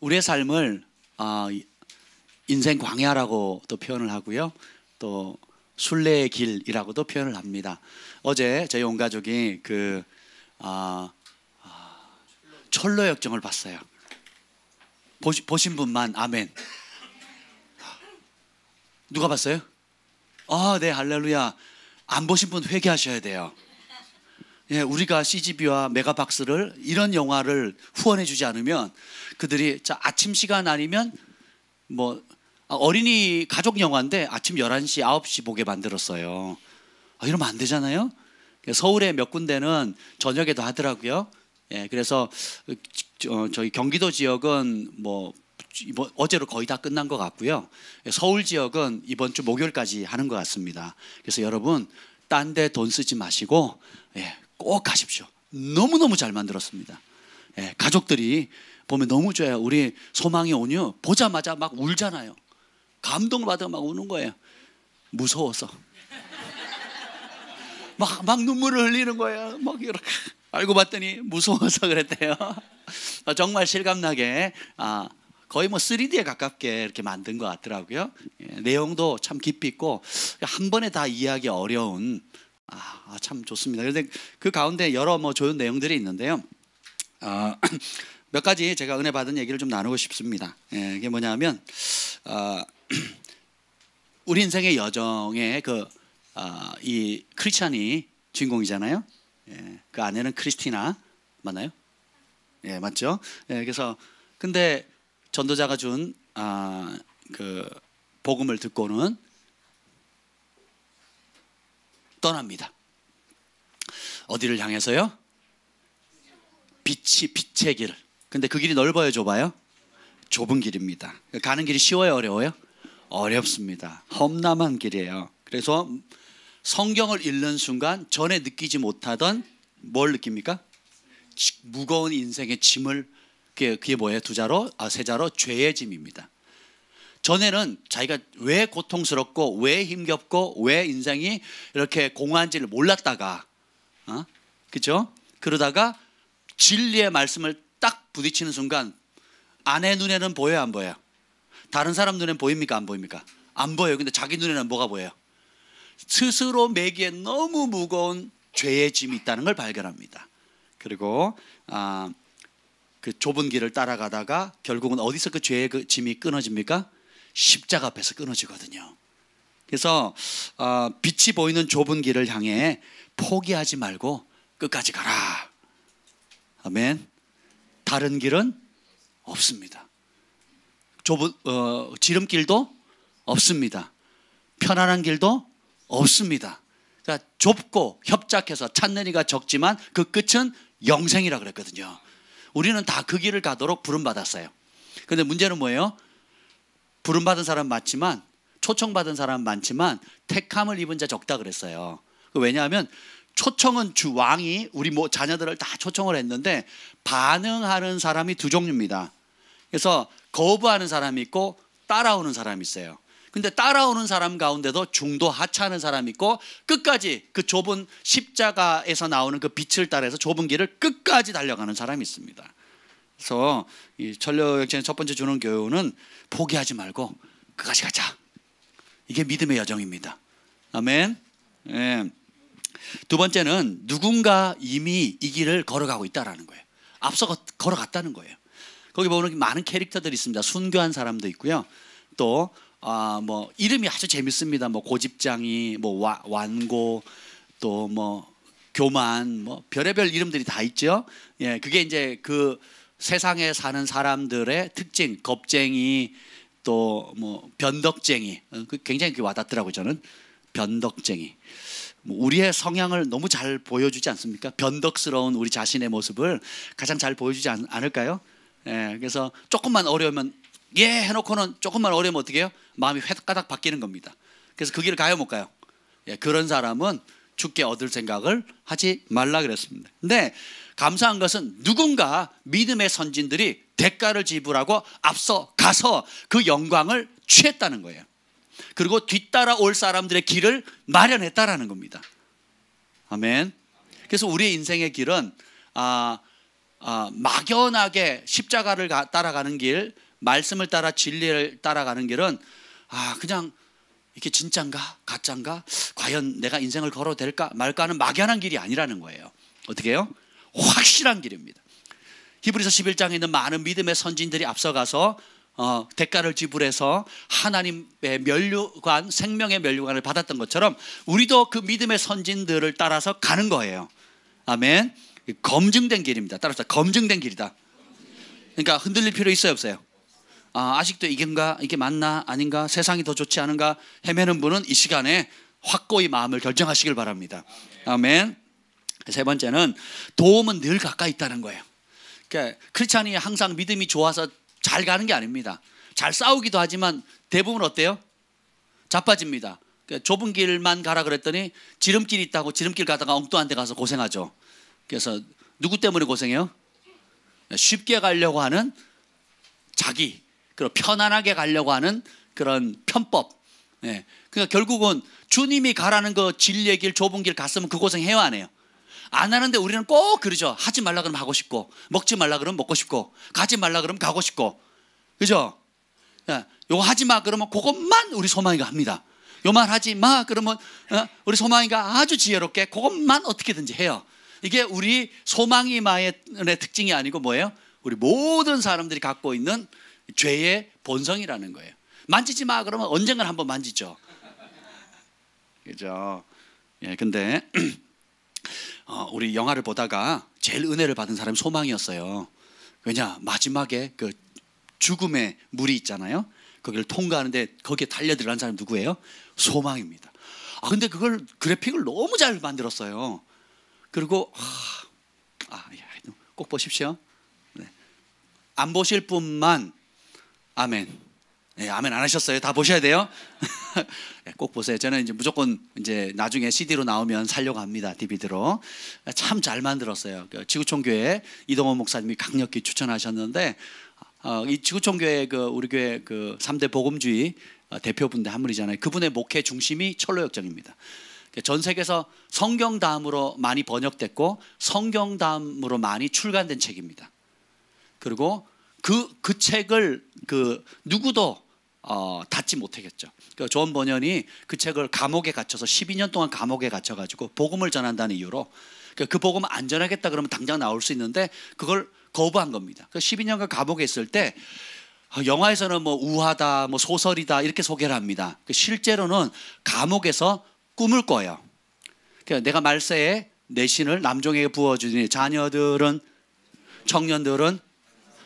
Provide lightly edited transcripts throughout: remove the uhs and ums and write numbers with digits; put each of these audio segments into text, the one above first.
우리의 삶을 인생 광야라고도 표현을 하고요, 또 순례의 길이라고도 표현을 합니다. 어제 저희 온 가족이 철로 역정을 봤어요. 보신 분만 아멘. 누가 봤어요? 네, 할렐루야. 안 보신 분 회개하셔야 돼요. 예, 우리가 CGV와 메가박스를 이런 영화를 후원해 주지 않으면 그들이 아침 시간 아니면 어린이 가족 영화인데 아침 11시, 9시 보게 만들었어요. 이러면 안 되잖아요. 서울에 몇 군데는 저녁에도 하더라고요. 예, 그래서 저희 경기도 지역은 이번 어제로 거의 다 끝난 것 같고요. 서울 지역은 이번 주 목요일까지 하는 것 같습니다. 그래서 여러분, 딴 데 돈 쓰지 마시고 꼭 가십시오. 너무너무 잘 만들었습니다. 가족들이 보면 너무 좋아요. 우리 소망이 온유 보자마자 막 울잖아요. 감동을 받아 막 우는 거예요. 무서워서 막 눈물을 흘리는 거예요. 막 이렇게 알고 봤더니 무서워서 그랬대요. 정말 실감나게 거의 3D에 가깝게 이렇게 만든 것 같더라고요. 내용도 참 깊이 있고 한 번에 다 이해하기 어려운 참 좋습니다. 그런데 그 가운데 여러 좋은 내용들이 있는데요. 몇 가지 제가 은혜 받은 얘기를 좀 나누고 싶습니다. 이게 뭐냐면 우리 인생의 여정에 이 크리스찬이 주인공이잖아요. 그 아내는 크리스티나 맞나요? 맞죠? 그래서 근데 전도자가 준 그 복음을 듣고는 떠납니다. 어디를 향해서요? 빛의 길을. 근데 그 길이 넓어요, 좁아요? 좁은 길입니다. 가는 길이 쉬워요, 어려워요? 어렵습니다. 험난한 길이에요. 그래서 성경을 읽는 순간 전에 느끼지 못하던 뭘 느낍니까? 무거운 인생의 짐을, 그게 뭐예요? 세자로 죄의 짐입니다. 전에는 자기가 왜 고통스럽고 왜 힘겹고 왜 인생이 이렇게 공허한지를 몰랐다가 그죠? 그러다가 진리의 말씀을 딱 부딪히는 순간 아내 눈에는 보여요, 안 보여요? 다른 사람 눈에는 보입니까, 안 보입니까? 안 보여요. 근데 자기 눈에는 뭐가 보여요? 스스로 매기에 너무 무거운 죄의 짐이 있다는 걸 발견합니다. 그리고 그 좁은 길을 따라가다가 결국은 어디서 그 죄의 짐이 끊어집니까? 십자가 앞에서 끊어지거든요. 그래서 빛이 보이는 좁은 길을 향해 포기하지 말고 끝까지 가라. 아멘. 다른 길은 없습니다. 지름길도 없습니다. 편안한 길도 없습니다. 그러니까 좁고 협착해서 찾는 이가 적지만 그 끝은 영생이라 그랬거든요. 우리는 다 그 길을 가도록 부름받았어요. 그런데 문제는 뭐예요? 부름받은 사람 많지만, 초청받은 사람 많지만 택함을 입은 자 적다 그랬어요. 왜냐하면 초청은 왕이 우리 자녀들을 다 초청을 했는데 반응하는 사람이 두 종류입니다. 그래서 거부하는 사람이 있고 따라오는 사람이 있어요. 근데 따라오는 사람 가운데도 중도 하차하는 사람이 있고 끝까지 그 좁은 십자가에서 나오는 그 빛을 따라서 좁은 길을 끝까지 달려가는 사람이 있습니다. 그래서 이 천려역정의 첫 번째 주는 교훈은 포기하지 말고 끝까지 가자. 이게 믿음의 여정입니다. 아멘. 두 번째는 누군가 이미 이 길을 걸어가고 있다라는 거예요. 앞서 걸어갔다는 거예요. 거기 보면 많은 캐릭터들이 있습니다. 순교한 사람도 있고요. 또 이름이 아주 재밌습니다. 고집장이, 완고, 또 교만, 별의별 이름들이 다 있죠. 그게 이제 그 세상에 사는 사람들의 특징, 겁쟁이, 또 변덕쟁이. 굉장히 와닿더라고요, 저는. 변덕쟁이. 우리의 성향을 너무 잘 보여주지 않습니까? 변덕스러운 우리 자신의 모습을 가장 잘 보여주지 않을까요? 그래서 조금만 어려우면 해놓고는 조금만 어려우면 어떻게 해요? 마음이 휘가닥 바뀌는 겁니다. 그래서 그 길을 가요, 못 가요? 그런 사람은 죽게 얻을 생각을 하지 말라 그랬습니다. 근데 감사한 것은 누군가 믿음의 선진들이 대가를 지불하고 앞서 가서 그 영광을 취했다는 거예요. 그리고 뒤따라 올 사람들의 길을 마련했다라는 겁니다. 아멘. 그래서 우리의 인생의 길은 막연하게 십자가를 따라가는 길, 말씀을 따라 진리를 따라가는 길은 그냥 이게 진짠가 가짠가, 과연 내가 인생을 걸어도 될까 말까 하는 막연한 길이 아니라는 거예요. 어떻게 해요? 확실한 길입니다. 히브리서 11장에 있는 많은 믿음의 선진들이 앞서가서 대가를 지불해서 하나님의 면류관, 생명의 면류관을 받았던 것처럼 우리도 그 믿음의 선진들을 따라서 가는 거예요. 아멘. 검증된 길입니다. 따라서 검증된 길이다. 그러니까 흔들릴 필요 있어요, 없어요? 아직도 이게 맞나 아닌가, 세상이 더 좋지 않은가 헤매는 분은 이 시간에 확고히 마음을 결정하시길 바랍니다. 아멘. 세 번째는 도움은 늘 가까이 있다는 거예요. 그러니까 크리스찬이 항상 믿음이 좋아서 잘 가는 게 아닙니다. 잘 싸우기도 하지만 대부분 어때요? 자빠집니다. 그러니까 좁은 길만 가라 그랬더니 지름길이 있다고 지름길 가다가 엉뚱한 데 가서 고생하죠. 그래서 누구 때문에 고생해요? 쉽게 가려고 하는 자기, 그리고 편안하게 가려고 하는 그런 편법. 그러니까 결국은 주님이 가라는 그 진리의 길, 좁은 길 갔으면 그 고생 해요, 안 해요? 안 하는데 우리는 꼭 그러죠. 하지 말라 그러면 하고 싶고, 먹지 말라 그러면 먹고 싶고, 가지 말라 그러면 가고 싶고, 그죠? 요거 하지 마 그러면 그것만 우리 소망이가 합니다. 요만 하지 마 그러면 우리 소망이가 아주 지혜롭게 그것만 어떻게든지 해요. 이게 우리 소망이마의 특징이 아니고 뭐예요? 우리 모든 사람들이 갖고 있는 죄의 본성이라는 거예요. 만지지 마 그러면 언젠간 한번 만지죠. 그죠? 근데 우리 영화를 보다가 제일 은혜를 받은 사람이 소망이었어요. 왜냐? 마지막에 그 죽음의 물이 있잖아요. 거기를 통과하는데 거기에 달려들어간 사람이 누구예요? 소망입니다. 근데 그걸 그래픽을 너무 잘 만들었어요. 그리고 꼭 보십시오. 안 보실 분만 아멘. 아멘 안 하셨어요? 다 보셔야 돼요. 꼭 보세요. 저는 이제 무조건 이제 나중에 CD로 나오면 살려고 합니다. DVD로. 참 잘 만들었어요. 지구촌교회 이동원 목사님이 강력히 추천하셨는데, 이 지구촌교회 우리 교회 3대 복음주의 대표분들 한 분이잖아요. 그분의 목회 중심이 철로역정입니다. 전 세계에서 성경다음으로 많이 번역됐고 성경다음으로 많이 출간된 책입니다. 그리고 그 책을 누구도 닫지 못하겠죠. 존 버년이 그 책을 감옥에 갇혀서 12년 동안 감옥에 갇혀가지고 복음을 전한다는 이유로 그 복음을 안 전하겠다 그러면 당장 나올 수 있는데 그걸 거부한 겁니다. 12년간 감옥에 있을 때 영화에서는 뭐 우화다, 뭐 소설이다 이렇게 소개를 합니다. 실제로는 감옥에서 꿈을 꿔요. 내가 말세에 내 신을 남종에게 부어주니 자녀들은, 청년들은,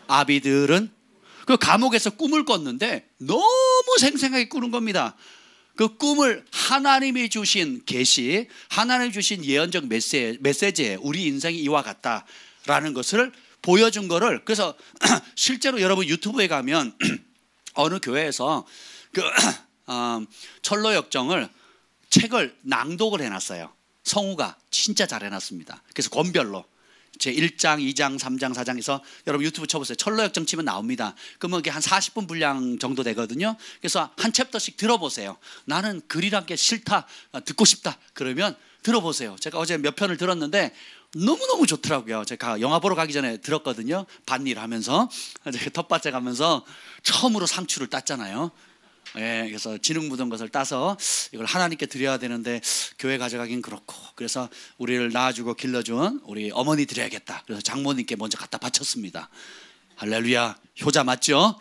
아비들은 그 감옥에서 꿈을 꿨는데 너무 생생하게 꾸는 겁니다. 그 꿈을 하나님이 주신 계시, 하나님이 주신 예언적 메시지에 우리 인생이 이와 같다라는 것을 보여준 거를, 그래서 실제로 여러분 유튜브에 가면 어느 교회에서 철로역정을 책을 낭독을 해놨어요. 성우가 진짜 잘 해놨습니다. 그래서 권별로 제 1장, 2장, 3장, 4장에서 여러분 유튜브 쳐보세요. 철로역정 치면 나옵니다. 그러면 이게 한 40분 분량 정도 되거든요. 그래서 한 챕터씩 들어보세요. 나는 글이란 게 싫다, 듣고 싶다 그러면 들어보세요. 제가 어제 몇 편을 들었는데 너무너무 좋더라고요. 제가 영화 보러 가기 전에 들었거든요. 밭일 하면서 텃밭에 가면서 처음으로 상추를 땄잖아요. 그래서 지능 묻은 것을 따서 이걸 하나님께 드려야 되는데 교회 가져가긴 그렇고, 그래서 우리를 낳아주고 길러준 우리 어머니 드려야겠다. 그래서 장모님께 먼저 갖다 바쳤습니다. 할렐루야. 효자 맞죠?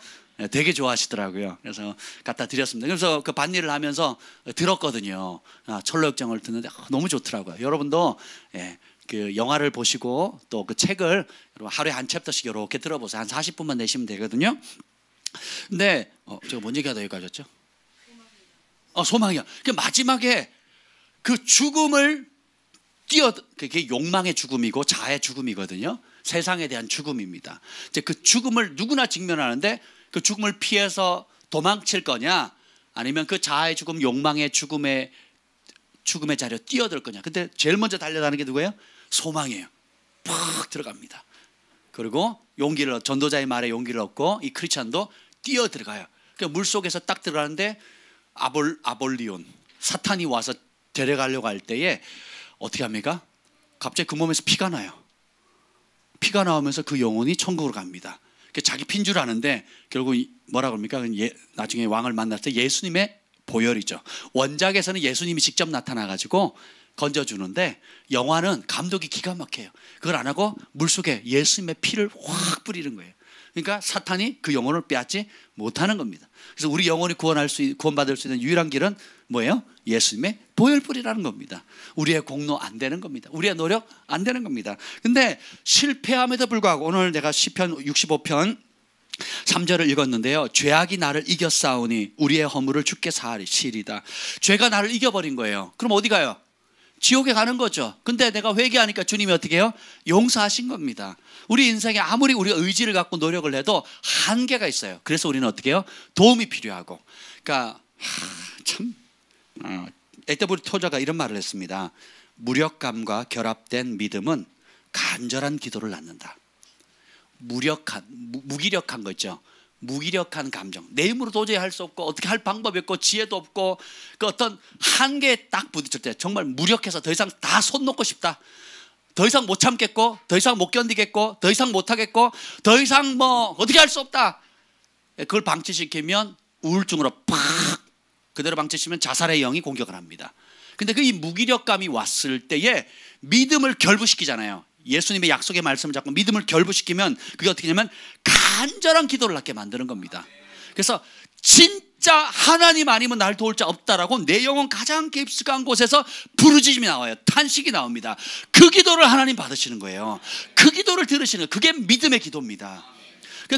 되게 좋아하시더라고요. 그래서 갖다 드렸습니다. 그래서 그 밭일을 하면서 들었거든요. 철로역정을 듣는데 너무 좋더라고요. 여러분도 그 영화를 보시고 또 그 책을 여러분 하루에 한 챕터씩 이렇게 들어보세요. 한 40분만 내시면 되거든요. 근데 제가 뭔 얘기하다 여기까지 왔죠? 소망이요. 그 마지막에 그 죽음을 그게 욕망의 죽음이고 자아의 죽음이거든요. 세상에 대한 죽음입니다. 이제 그 죽음을 누구나 직면하는데 그 죽음을 피해서 도망칠 거냐, 아니면 그 자아의 죽음, 욕망의 죽음의 자리에 뛰어들 거냐. 근데 제일 먼저 달려가는 게 누구예요? 소망이에요. 팍 들어갑니다. 그리고 전도자의 말에 용기를 얻고 이 크리스찬도 뛰어 들어가요. 물 속에서 딱 들어가는데 아볼리온, 사탄이 와서 데려가려고 할 때에 어떻게 합니까? 갑자기 그 몸에서 피가 나요. 피가 나오면서 그 영혼이 천국으로 갑니다. 자기 핀 줄 아는데 결국 뭐라 그럽니까? 나중에 왕을 만났을 때 예수님의 보혈이죠. 원작에서는 예수님이 직접 나타나가지고 건져주는데 영화는 감독이 기가 막혀요. 그걸 안 하고 물속에 예수님의 피를 확 뿌리는 거예요. 그러니까 사탄이 그 영혼을 빼앗지 못하는 겁니다. 그래서 우리 영혼이 구원받을 수 있는 유일한 길은 뭐예요? 예수님의 보혈 뿌리라는 겁니다. 우리의 공로 안 되는 겁니다. 우리의 노력 안 되는 겁니다. 근데 실패함에도 불구하고 오늘 내가 시편 65편 3절을 읽었는데요. 죄악이 나를 이겼사오니 우리의 허물을 주께 사하리이다. 죄가 나를 이겨버린 거예요. 그럼 어디 가요? 지옥에 가는 거죠. 근데 내가 회개하니까 주님이 어떻게 해요? 용서하신 겁니다. 우리 인생에 아무리 우리가 의지를 갖고 노력을 해도 한계가 있어요. 그래서 우리는 어떻게 해요? 도움이 필요하고. 그러니까 에테브리 토저가 이런 말을 했습니다. 무력감과 결합된 믿음은 간절한 기도를 낳는다. 무기력한 거 있죠. 무기력한 감정, 내 힘으로 도저히 할 수 없고 어떻게 할 방법이 없고 지혜도 없고 그 어떤 한계에 딱 부딪힐 때 정말 무력해서 더 이상 다 손 놓고 싶다. 더 이상 못 참겠고 더 이상 못 견디겠고 더 이상 못 하겠고 더 이상 뭐 어떻게 할 수 없다. 그걸 방치시키면 우울증으로 팍 그대로 방치시면 자살의 영이 공격을 합니다. 근데 그 이 무기력감이 왔을 때에 믿음을 결부시키잖아요. 예수님의 약속의 말씀을 잡고 믿음을 결부시키면 그게 어떻게 되냐면 간절한 기도를 낳게 만드는 겁니다. 그래서 진짜 하나님 아니면 날 도울 자 없다라고 내 영혼 가장 깊숙한 곳에서 부르짖음이 나와요. 탄식이 나옵니다. 그 기도를 하나님 받으시는 거예요. 그 기도를 들으시는 거예요. 그게 믿음의 기도입니다.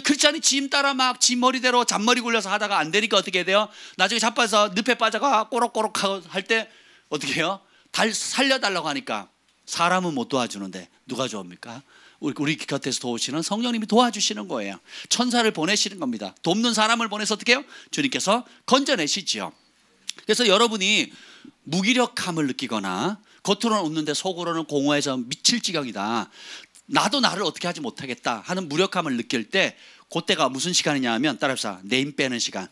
크리스찬이 짐 따라 막 지 머리대로 잔머리 굴려서 하다가 안 되니까 어떻게 돼요? 나중에 자빠져서 늪에 빠져가 꼬록꼬록 할 때 어떻게 해요? 살려달라고 하니까 사람은 못 도와주는데 누가 도웁니까? 우리 곁에서 도우시는 성령님이 도와주시는 거예요. 천사를 보내시는 겁니다. 돕는 사람을 보내서 어떻게 해요? 주님께서 건져내시지요. 그래서 여러분이 무기력함을 느끼거나 겉으로는 웃는데 속으로는 공허해서 미칠 지경이다. 나도 나를 어떻게 하지 못하겠다 하는 무력함을 느낄 때 그때가 무슨 시간이냐 하면 따라합시다. 내 힘 빼는 시간,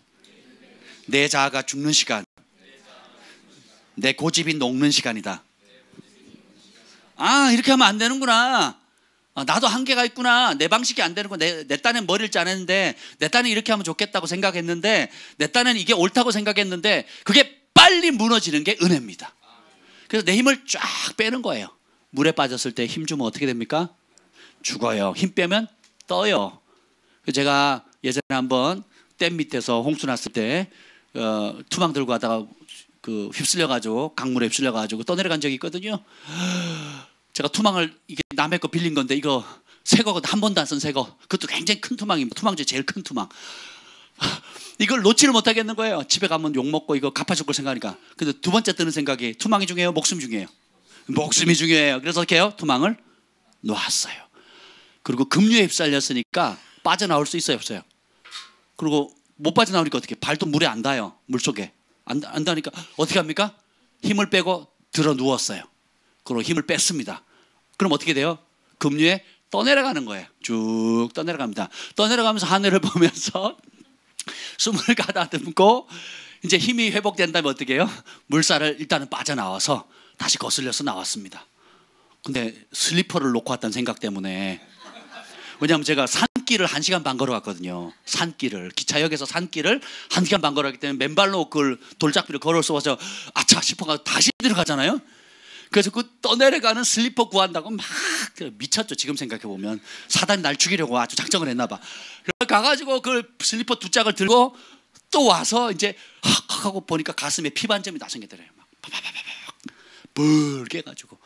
내 자아가 죽는 시간, 내 고집이 녹는 시간이다. 아, 이렇게 하면 안 되는구나. 나도 한계가 있구나. 내 방식이 안 되는구나. 내 딴엔 머리를 짜냈는데 내 딴은 이렇게 하면 좋겠다고 생각했는데 내 딴은 이게 옳다고 생각했는데 그게 빨리 무너지는 게 은혜입니다. 그래서 내 힘을 쫙 빼는 거예요. 물에 빠졌을 때 힘 주면 어떻게 됩니까? 죽어요. 힘 빼면 떠요. 제가 예전에 한번 댐 밑에서 홍수 났을 때 투망 들고 가다가 휩쓸려가지고 강물에 휩쓸려가지고 떠내려간 적이 있거든요. 제가 투망을 이게 남의 거 빌린 건데 이거 새 거 한 번도 안 쓴 새 거. 그것도 굉장히 큰 투망입니다. 투망 중에 제일 큰 투망. 이걸 놓지를 못하겠는 거예요. 집에 가면 욕 먹고 이거 갚아줄 걸 생각하니까. 근데 두 번째 뜨는 생각이 투망이 중요해요? 목숨이 중요해요? 목숨이 중요해요. 그래서 어떻게 해요? 투망을 놓았어요. 그리고 급류에 휩쓸렸으니까 빠져나올 수 있어요? 없어요? 그리고 못 빠져나오니까 어떻게 발도 물에 안 닿아요. 물속에. 안 닿으니까 어떻게 합니까? 힘을 빼고 들어 누웠어요. 그리고 힘을 뺐습니다. 그럼 어떻게 돼요? 급류에 떠내려가는 거예요. 쭉 떠내려갑니다. 떠내려가면서 하늘을 보면서 숨을 가다듬고 이제 힘이 회복된다면 어떻게 해요? 물살을 일단은 빠져나와서 다시 거슬려서 나왔습니다. 근데 슬리퍼를 놓고 왔다는 생각 때문에, 왜냐하면 제가 산길을 1시간 반 걸어갔거든요. 산길을, 기차역에서 산길을 1시간 반 걸어갔기 때문에 맨발로 그걸 돌짝비를 걸어서 아차 싶어가지고 다시 들어가잖아요. 그래서 그 떠내려가는 슬리퍼 구한다고 막 미쳤죠. 지금 생각해보면 사단이 날 죽이려고 아주 작정을 했나 봐. 그래서 가가지고 그 슬리퍼 두 짝을 들고 또 와서 이제 헉 하고 보니까 가슴에 피 반점이 나성기더래요. 막 파파파파파 붉게 해가지고.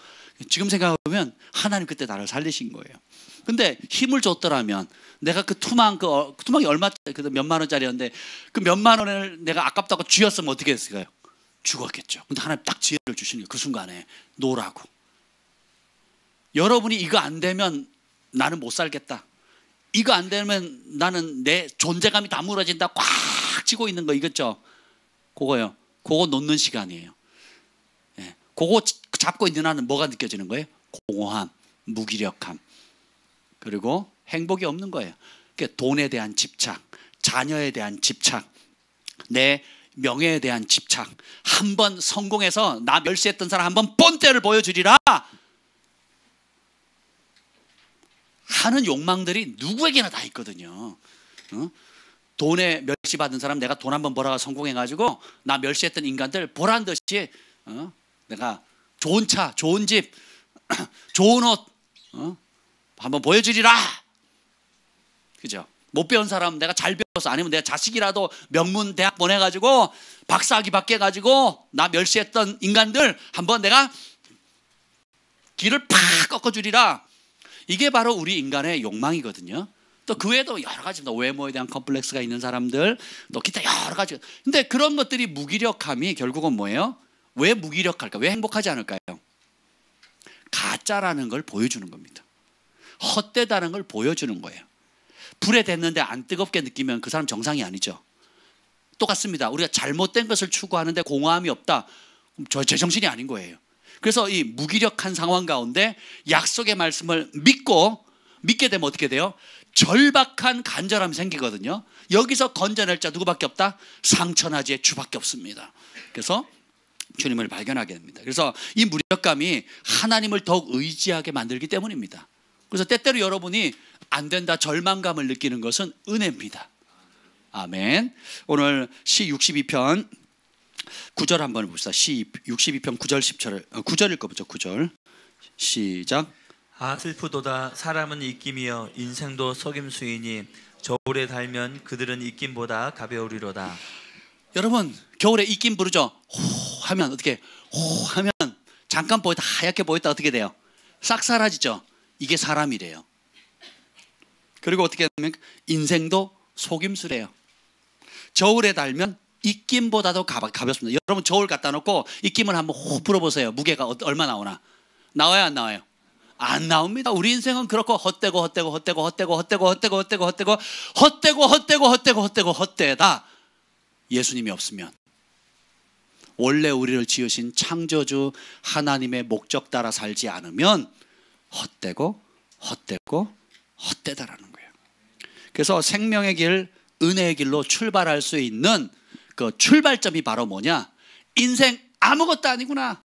지금 생각해보면 하나님 그때 나를 살리신 거예요. 근데 힘을 줬더라면 내가 그 투망이 얼마짜리, 몇만 원짜리였는데 그 몇만 원을 내가 아깝다고 쥐었으면 어떻게 했을까요? 죽었겠죠. 근데 하나님 딱 지혜를 주시는 거예요. 그 순간에 놓으라고. 여러분이 이거 안 되면 나는 못 살겠다, 이거 안 되면 나는 내 존재감이 다 무너진다, 꽉 쥐고 있는 거 이거죠. 그거요. 그거 놓는 시간이에요. 예. 그거 잡고 있는 한은 뭐가 느껴지는 거예요? 공허함, 무기력함, 그리고 행복이 없는 거예요. 그러니까 돈에 대한 집착, 자녀에 대한 집착, 내 명예에 대한 집착. 한번 성공해서 나 멸시했던 사람 한번 본때를 보여주리라. 하는 욕망들이 누구에게나 다 있거든요. 돈에 멸시받은 사람, 내가 돈 한번 벌어가 성공해가지고 나 멸시했던 인간들 보란 듯이 내가 좋은 차, 좋은 집, 좋은 옷 한번 보여주리라. 그죠? 못 배운 사람 내가 잘 배워서, 아니면 내 자식이라도 명문 대학 보내가지고 박사학위 받게 해가지고 나 멸시했던 인간들 한번 내가 길을 팍 꺾어주리라. 이게 바로 우리 인간의 욕망이거든요. 또 그 외에도 여러 가지, 외모에 대한 컴플렉스가 있는 사람들, 또 기타 여러 가지. 근데 그런 것들이 무기력함이 결국은 뭐예요? 왜 무기력할까? 왜 행복하지 않을까요? 가짜라는 걸 보여주는 겁니다. 헛되다는 걸 보여주는 거예요. 불에 댔는데 안 뜨겁게 느끼면 그 사람 정상이 아니죠. 똑같습니다. 우리가 잘못된 것을 추구하는데 공허함이 없다, 저 제정신이 아닌 거예요. 그래서 이 무기력한 상황 가운데 약속의 말씀을 믿게 되면 어떻게 돼요? 절박한 간절함이 생기거든요. 여기서 건져낼 자 누구밖에 없다? 상처나지의 주밖에 없습니다. 그래서 주님을 발견하게 됩니다. 그래서 이 무력감이 하나님을 더욱 의지하게 만들기 때문입니다. 그래서 때때로 여러분이 안 된다 절망감을 느끼는 것은 은혜입니다. 아멘. 오늘 시 62편 9절 한번 봅시다. 시 62편 9절 10절 9절 읽어보죠. 9절 시작. 아 슬프도다 사람은 입김이여 인생도 속임수이니 겨울에 달면 그들은 입김보다 가벼우리로다. 여러분 겨울에 입김 부르죠. 호 하면 어떻게, 호 하면 잠깐 보였다 하얗게 보였다 어떻게 돼요? 싹 사라지죠. 이게 사람이래요. 그리고 어떻게 하면 인생도 속임수래요. 저울에 달면 입김보다도 가볍습니다. 여러분 저울 갖다 놓고 입김을 한번 호 불어보세요. 무게가 얼마 나오나? 나와요 안 나와요? 안 나옵니다. 우리 인생은 그렇고 헛되다. 예수님이 없으면, 원래 우리를 지으신 창조주 하나님의 목적 따라 살지 않으면 헛되다라는 거예요. 그래서 생명의 길, 은혜의 길로 출발할 수 있는 그 출발점이 바로 뭐냐? 인생 아무것도 아니구나,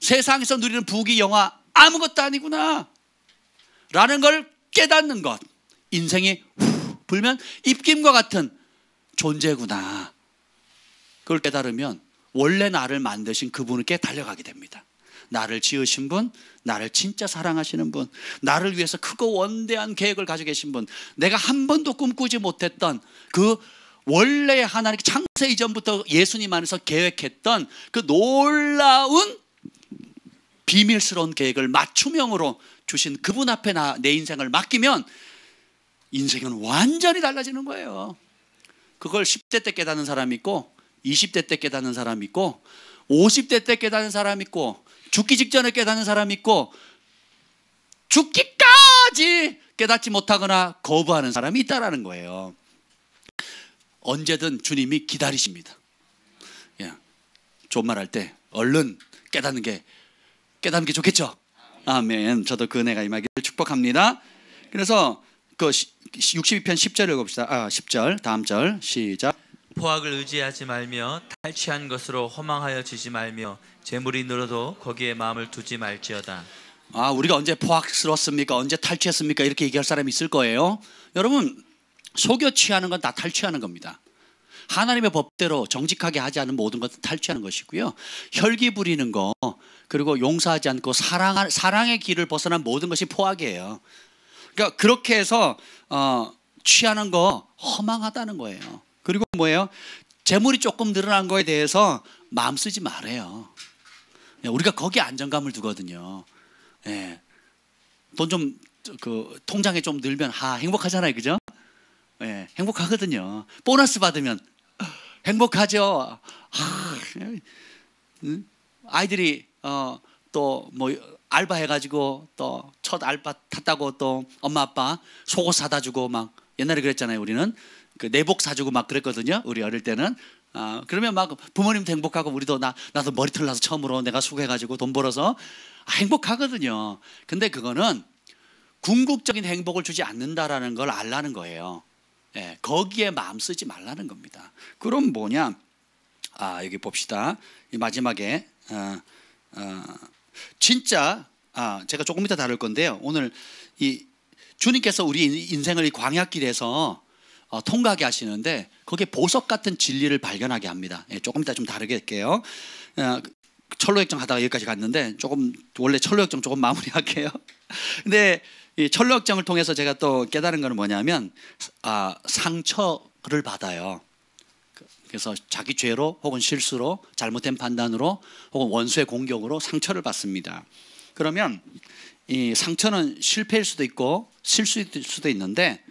세상에서 누리는 부귀 영화 아무것도 아니구나 라는 걸 깨닫는 것. 인생이 후 불면 입김과 같은 존재구나. 그걸 깨달으면 원래 나를 만드신 그분께 달려가게 됩니다. 나를 지으신 분, 나를 진짜 사랑하시는 분, 나를 위해서 크고 원대한 계획을 가지고 계신 분, 내가 한 번도 꿈꾸지 못했던 그 원래 하나님 창세 이전부터 예수님 안에서 계획했던 그 놀라운 비밀스러운 계획을 맞춤형으로 주신 그분 앞에 내 인생을 맡기면 인생은 완전히 달라지는 거예요. 그걸 10대 때 깨닫는 사람이 있고 20대 때 깨닫는 사람이 있고 50대 때 깨닫는 사람이 있고 죽기 직전에 깨닫는 사람이 있고 죽기까지 깨닫지 못하거나 거부하는 사람이 있다는 거예요. 언제든 주님이 기다리십니다. 좋은 말 할 때 얼른 깨닫는 게 좋겠죠. 아멘. 저도 그 은혜가 임하기를 축복합니다. 그래서 그 62편 10절 읽어봅시다. 10절 다음 절 시작. 포악을 의지하지 말며 탈취한 것으로 허망하여 지지 말며 재물이 늘어도 거기에 마음을 두지 말지어다. 우리가 언제 포악스러웠습니까? 언제 탈취했습니까? 이렇게 얘기할 사람이 있을 거예요. 여러분 속여 취하는 건 다 탈취하는 겁니다. 하나님의 법대로 정직하게 하지 않은 모든 것은 탈취하는 것이고요. 혈기 부리는 거, 그리고 용서하지 않고 사랑의 길을 벗어난 모든 것이 포악이에요. 그러니까 그렇게 해서 취하는 거 허망하다는 거예요. 그리고 뭐예요? 재물이 조금 늘어난 거에 대해서 마음 쓰지 말아요. 우리가 거기에 안정감을 두거든요. 돈 좀 통장에 좀 늘면 행복하잖아요, 그죠? 행복하거든요. 보너스 받으면 행복하죠. 아이들이 또 뭐 알바 해가지고 또 첫 알바 탔다고 또 엄마 아빠 속옷 사다 주고 막 옛날에 그랬잖아요. 우리는 그 내복 사주고 막 그랬거든요. 우리 어릴 때는. 그러면 막 부모님도 행복하고 우리도 나도 머리털 나서 처음으로 내가 수고해가지고 돈 벌어서 행복하거든요. 근데 그거는 궁극적인 행복을 주지 않는다라는 걸 알라는 거예요. 거기에 마음 쓰지 말라는 겁니다. 그럼 뭐냐? 여기 봅시다. 이 마지막에 진짜 제가 조금 이따 다룰 건데요. 오늘 이 주님께서 우리 인생을 이 광야길에서 통과하게 하시는데 거기에 보석 같은 진리를 발견하게 합니다. 예, 조금 이따 좀 다르게 할게요. 철로역정 하다가 여기까지 갔는데 조금 원래 철로역정 조금 마무리할게요. 근데 이 철로역정을 통해서 제가 또 깨달은 것은 뭐냐면 상처를 받아요. 그래서 자기 죄로 혹은 실수로 잘못된 판단으로 혹은 원수의 공격으로 상처를 받습니다. 그러면 이 상처는 실패일 수도 있고 실수일 수도 있는데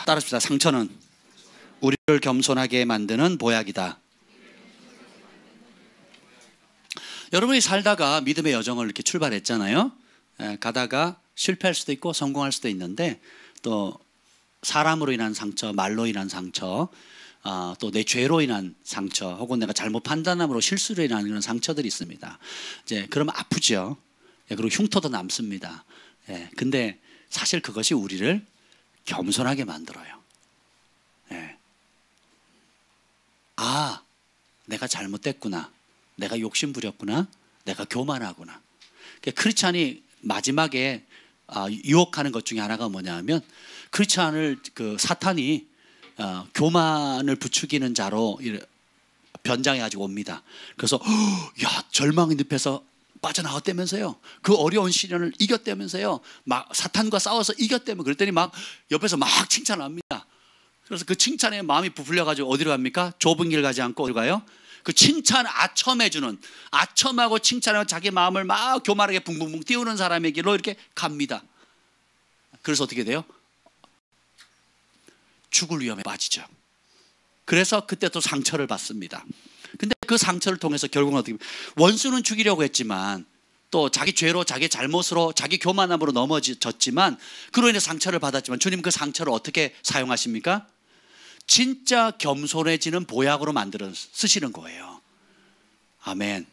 따라합시다. 상처는 우리를 겸손하게 만드는 보약이다. 여러분이 살다가 믿음의 여정을 이렇게 출발했잖아요. 가다가 실패할 수도 있고 성공할 수도 있는데 또 사람으로 인한 상처, 말로 인한 상처, 또 내 죄로 인한 상처 혹은 내가 잘못 판단함으로 실수로 인한 그런 상처들이 있습니다. 이제 그러면 아프죠. 그리고 흉터도 남습니다. 근데 사실 그것이 우리를 겸손하게 만들어요. 내가 잘못됐구나. 내가 욕심 부렸구나. 내가 교만하구나. 크리스찬이 마지막에 유혹하는 것 중에 하나가 뭐냐면 크리스찬을 그 사탄이 교만을 부추기는 자로 변장해 가지고 옵니다. 그래서 절망의 늪에서 빠져나왔다면서요. 그 어려운 시련을 이겼다면서요. 막 사탄과 싸워서 이겼다면 그랬더니 막 옆에서 막 칭찬합니다. 그래서 그 칭찬에 마음이 부풀려 가지고 어디로 갑니까? 좁은 길 가지 않고 어디로 가요? 그 칭찬 아첨해주는 아첨하고 칭찬하고 자기 마음을 막 교만하게 붕붕붕 띄우는 사람의 길로 이렇게 갑니다. 그래서 어떻게 돼요? 죽을 위험에 빠지죠. 그래서 그때 또 상처를 받습니다. 근데 그 상처를 통해서 결국은 어떻게 원수는 죽이려고 했지만 또 자기 죄로 자기 잘못으로 자기 교만함으로 넘어졌지만 그로 인해 상처를 받았지만 주님 그 상처를 어떻게 사용하십니까? 진짜 겸손해지는 보약으로 만들어 쓰시는 거예요. 아멘.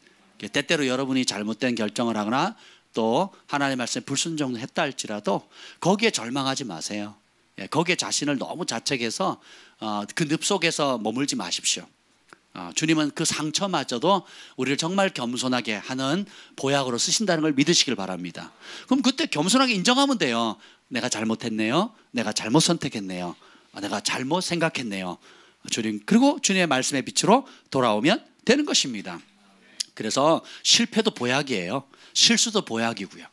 때때로 여러분이 잘못된 결정을 하거나 또 하나님의 말씀에 불순종했다 할지라도 거기에 절망하지 마세요. 거기에 자신을 너무 자책해서 그 늪 속에서 머물지 마십시오. 주님은 그 상처마저도 우리를 정말 겸손하게 하는 보약으로 쓰신다는 걸 믿으시길 바랍니다. 그럼 그때 겸손하게 인정하면 돼요. 내가 잘못했네요. 내가 잘못 선택했네요. 내가 잘못 생각했네요. 주님, 그리고 주님의 말씀의 빛으로 돌아오면 되는 것입니다. 그래서 실패도 보약이에요. 실수도 보약이고요.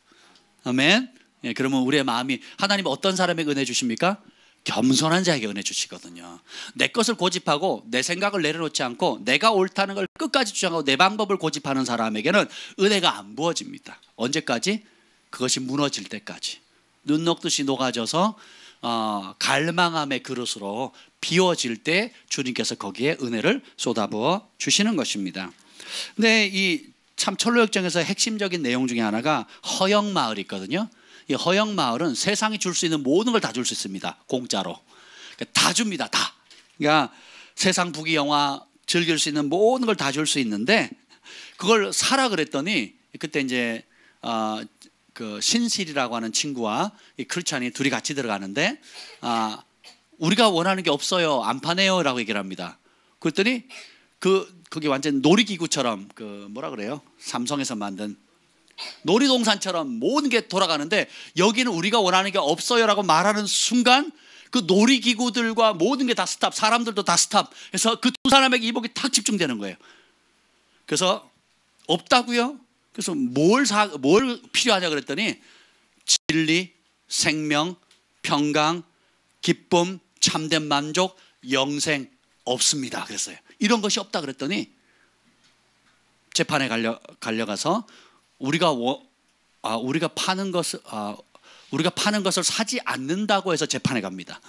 아멘. 그러면 우리의 마음이 하나님은 어떤 사람에게 은혜 주십니까? 겸손한 자에게 은혜 주시거든요. 내 것을 고집하고 내 생각을 내려놓지 않고 내가 옳다는 걸 끝까지 주장하고 내 방법을 고집하는 사람에게는 은혜가 안 부어집니다. 언제까지? 그것이 무너질 때까지. 눈 녹듯이 녹아져서 갈망함의 그릇으로 비워질 때 주님께서 거기에 은혜를 쏟아부어 주시는 것입니다. 근데 이 참 철로역정에서 핵심적인 내용 중에 하나가 허영마을이 있거든요. 이 허영마을은 세상이 줄 수 있는 모든 걸 다 줄 수 있습니다. 공짜로. 다 줍니다. 다. 그러니까 세상 부귀영화 즐길 수 있는 모든 걸 다 줄 수 있는데 그걸 사라 그랬더니 그때 이제 그 신실이라고 하는 친구와 이 크리스찬이 둘이 같이 들어가는데 우리가 원하는 게 없어요. 안 파네요. 라고 얘기를 합니다. 그랬더니 그게 완전 놀이기구처럼 뭐라 그래요? 삼성에서 만든 놀이동산처럼 모든 게 돌아가는데 여기는 우리가 원하는 게 없어요 라고 말하는 순간 그 놀이기구들과 모든 게 다 스탑, 사람들도 다 스탑 해서 그 두 사람에게 이목이 탁 집중되는 거예요. 그래서 없다고요? 그래서 뭘 필요하냐 그랬더니 진리, 생명, 평강, 기쁨, 참된 만족, 영생 없습니다 그랬어요. 이런 것이 없다 그랬더니 재판에 갈려가서 우리가 파는 것을 사지 않는다고 해서 재판에 갑니다.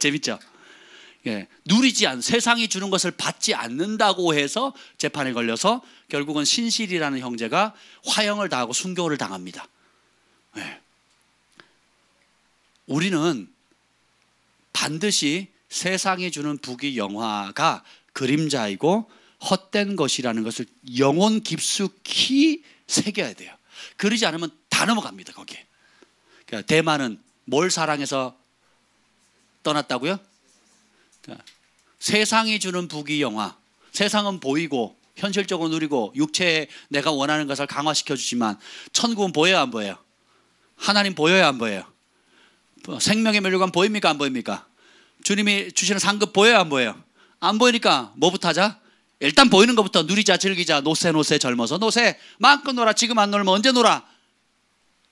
재밌죠? 누리지 않는 세상이 주는 것을 받지 않는다고 해서 재판에 걸려서 결국은 신실이라는 형제가 화형을 당하고 순교를 당합니다. 우리는 반드시 세상이 주는 부귀 영화가 그림자이고 헛된 것이라는 것을 영혼 깊숙이 새겨야 돼요. 그러지 않으면 다 넘어갑니다. 거기에. 그러니까 대만은 뭘 사랑해서 떠났다고요? 그러니까 세상이 주는 부귀 영화, 세상은 보이고 현실적으로 누리고 육체에 내가 원하는 것을 강화시켜 주지만 천국은 보여요 안 보여요? 하나님 보여요 안 보여요? 생명의 멸류관 보입니까? 안 보입니까? 주님이 주시는 상급 보여요? 안 보여요? 안 보이니까 뭐부터 하자? 일단 보이는 것부터 누리자, 즐기자. 노세 젊어서 노세 마음껏 놀아. 지금 안 놀면 언제 놀아?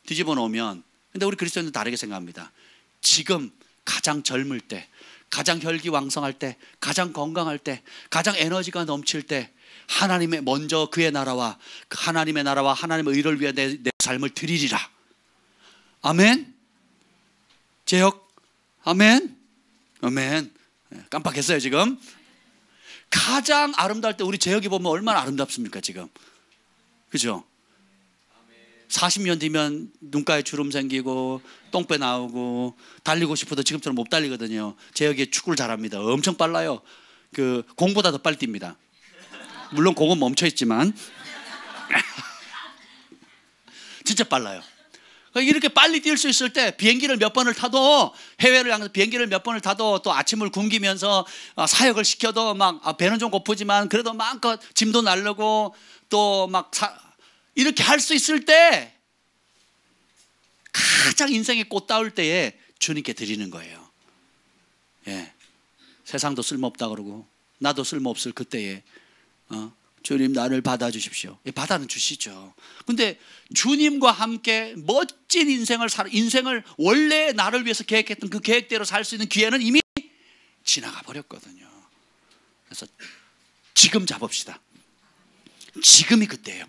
뒤집어 놓으면, 근데 우리 그리스도인은 다르게 생각합니다. 지금 가장 젊을 때, 가장 혈기왕성할 때, 가장 건강할 때, 가장 에너지가 넘칠 때 하나님의 먼저 그의 나라와 하나님의 의를 위해 내 삶을 드리리라. 아멘. 제역. 아멘. 아멘. 깜빡했어요 지금. 가장 아름다울 때 우리 제역이 보면 얼마나 아름답습니까 지금. 그죠? 40년 뒤면 눈가에 주름 생기고 똥배 나오고 달리고 싶어도 지금처럼 못 달리거든요. 제역이 축구를 잘합니다. 엄청 빨라요. 그 공보다 더 빨리 뜁니다. 물론 공은 멈춰 있지만 진짜 빨라요. 이렇게 빨리 뛸 수 있을 때 비행기를 몇 번을 타도, 해외를 향해서 비행기를 몇 번을 타도, 또 아침을 굶기면서 사역을 시켜도 막 배는 좀 고프지만 그래도 마음껏 짐도 나르고 또 막 이렇게 할 수 있을 때 가장 인생의 꽃다울 때에 주님께 드리는 거예요. 예. 세상도 쓸모없다 그러고 나도 쓸모없을 그때에 주님 나를 받아주십시오. 예, 받아는 주시죠. 근데 주님과 함께 멋진 인생을 원래 나를 위해서 계획했던 그 계획대로 살 수 있는 기회는 이미 지나가 버렸거든요. 그래서 지금 잡읍시다. 지금이 그때예요.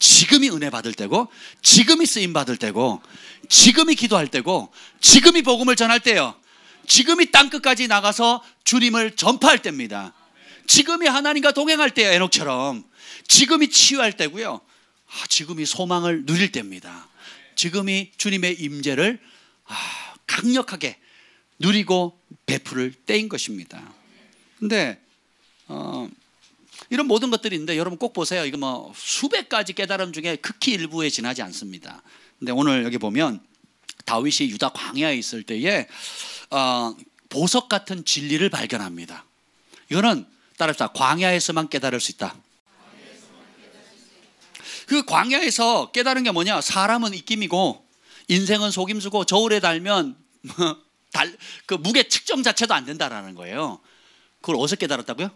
지금이 은혜 받을 때고, 지금이 쓰임 받을 때고, 지금이 기도할 때고, 지금이 복음을 전할 때요. 지금이 땅끝까지 나가서 주님을 전파할 때입니다. 지금이 하나님과 동행할 때예요. 에녹처럼. 지금이 치유할 때고요. 지금이 소망을 누릴 때입니다. 지금이 주님의 임재를 강력하게 누리고 베풀을 때인 것입니다. 근데 이런 모든 것들이 있는데 여러분 꼭 보세요. 이거 뭐 수백 가지 깨달음 중에 극히 일부에 지나지 않습니다. 근데 오늘 여기 보면 다윗이 유다 광야에 있을 때에 보석 같은 진리를 발견합니다. 이거는 따라합시다. 광야에서만 깨달을 수 있다. 그 광야에서 깨달은 게 뭐냐? 사람은 입김이고 인생은 속임수고 저울에 달면 그 무게 측정 자체도 안 된다라는 거예요. 그걸 어디서 깨달았다고요?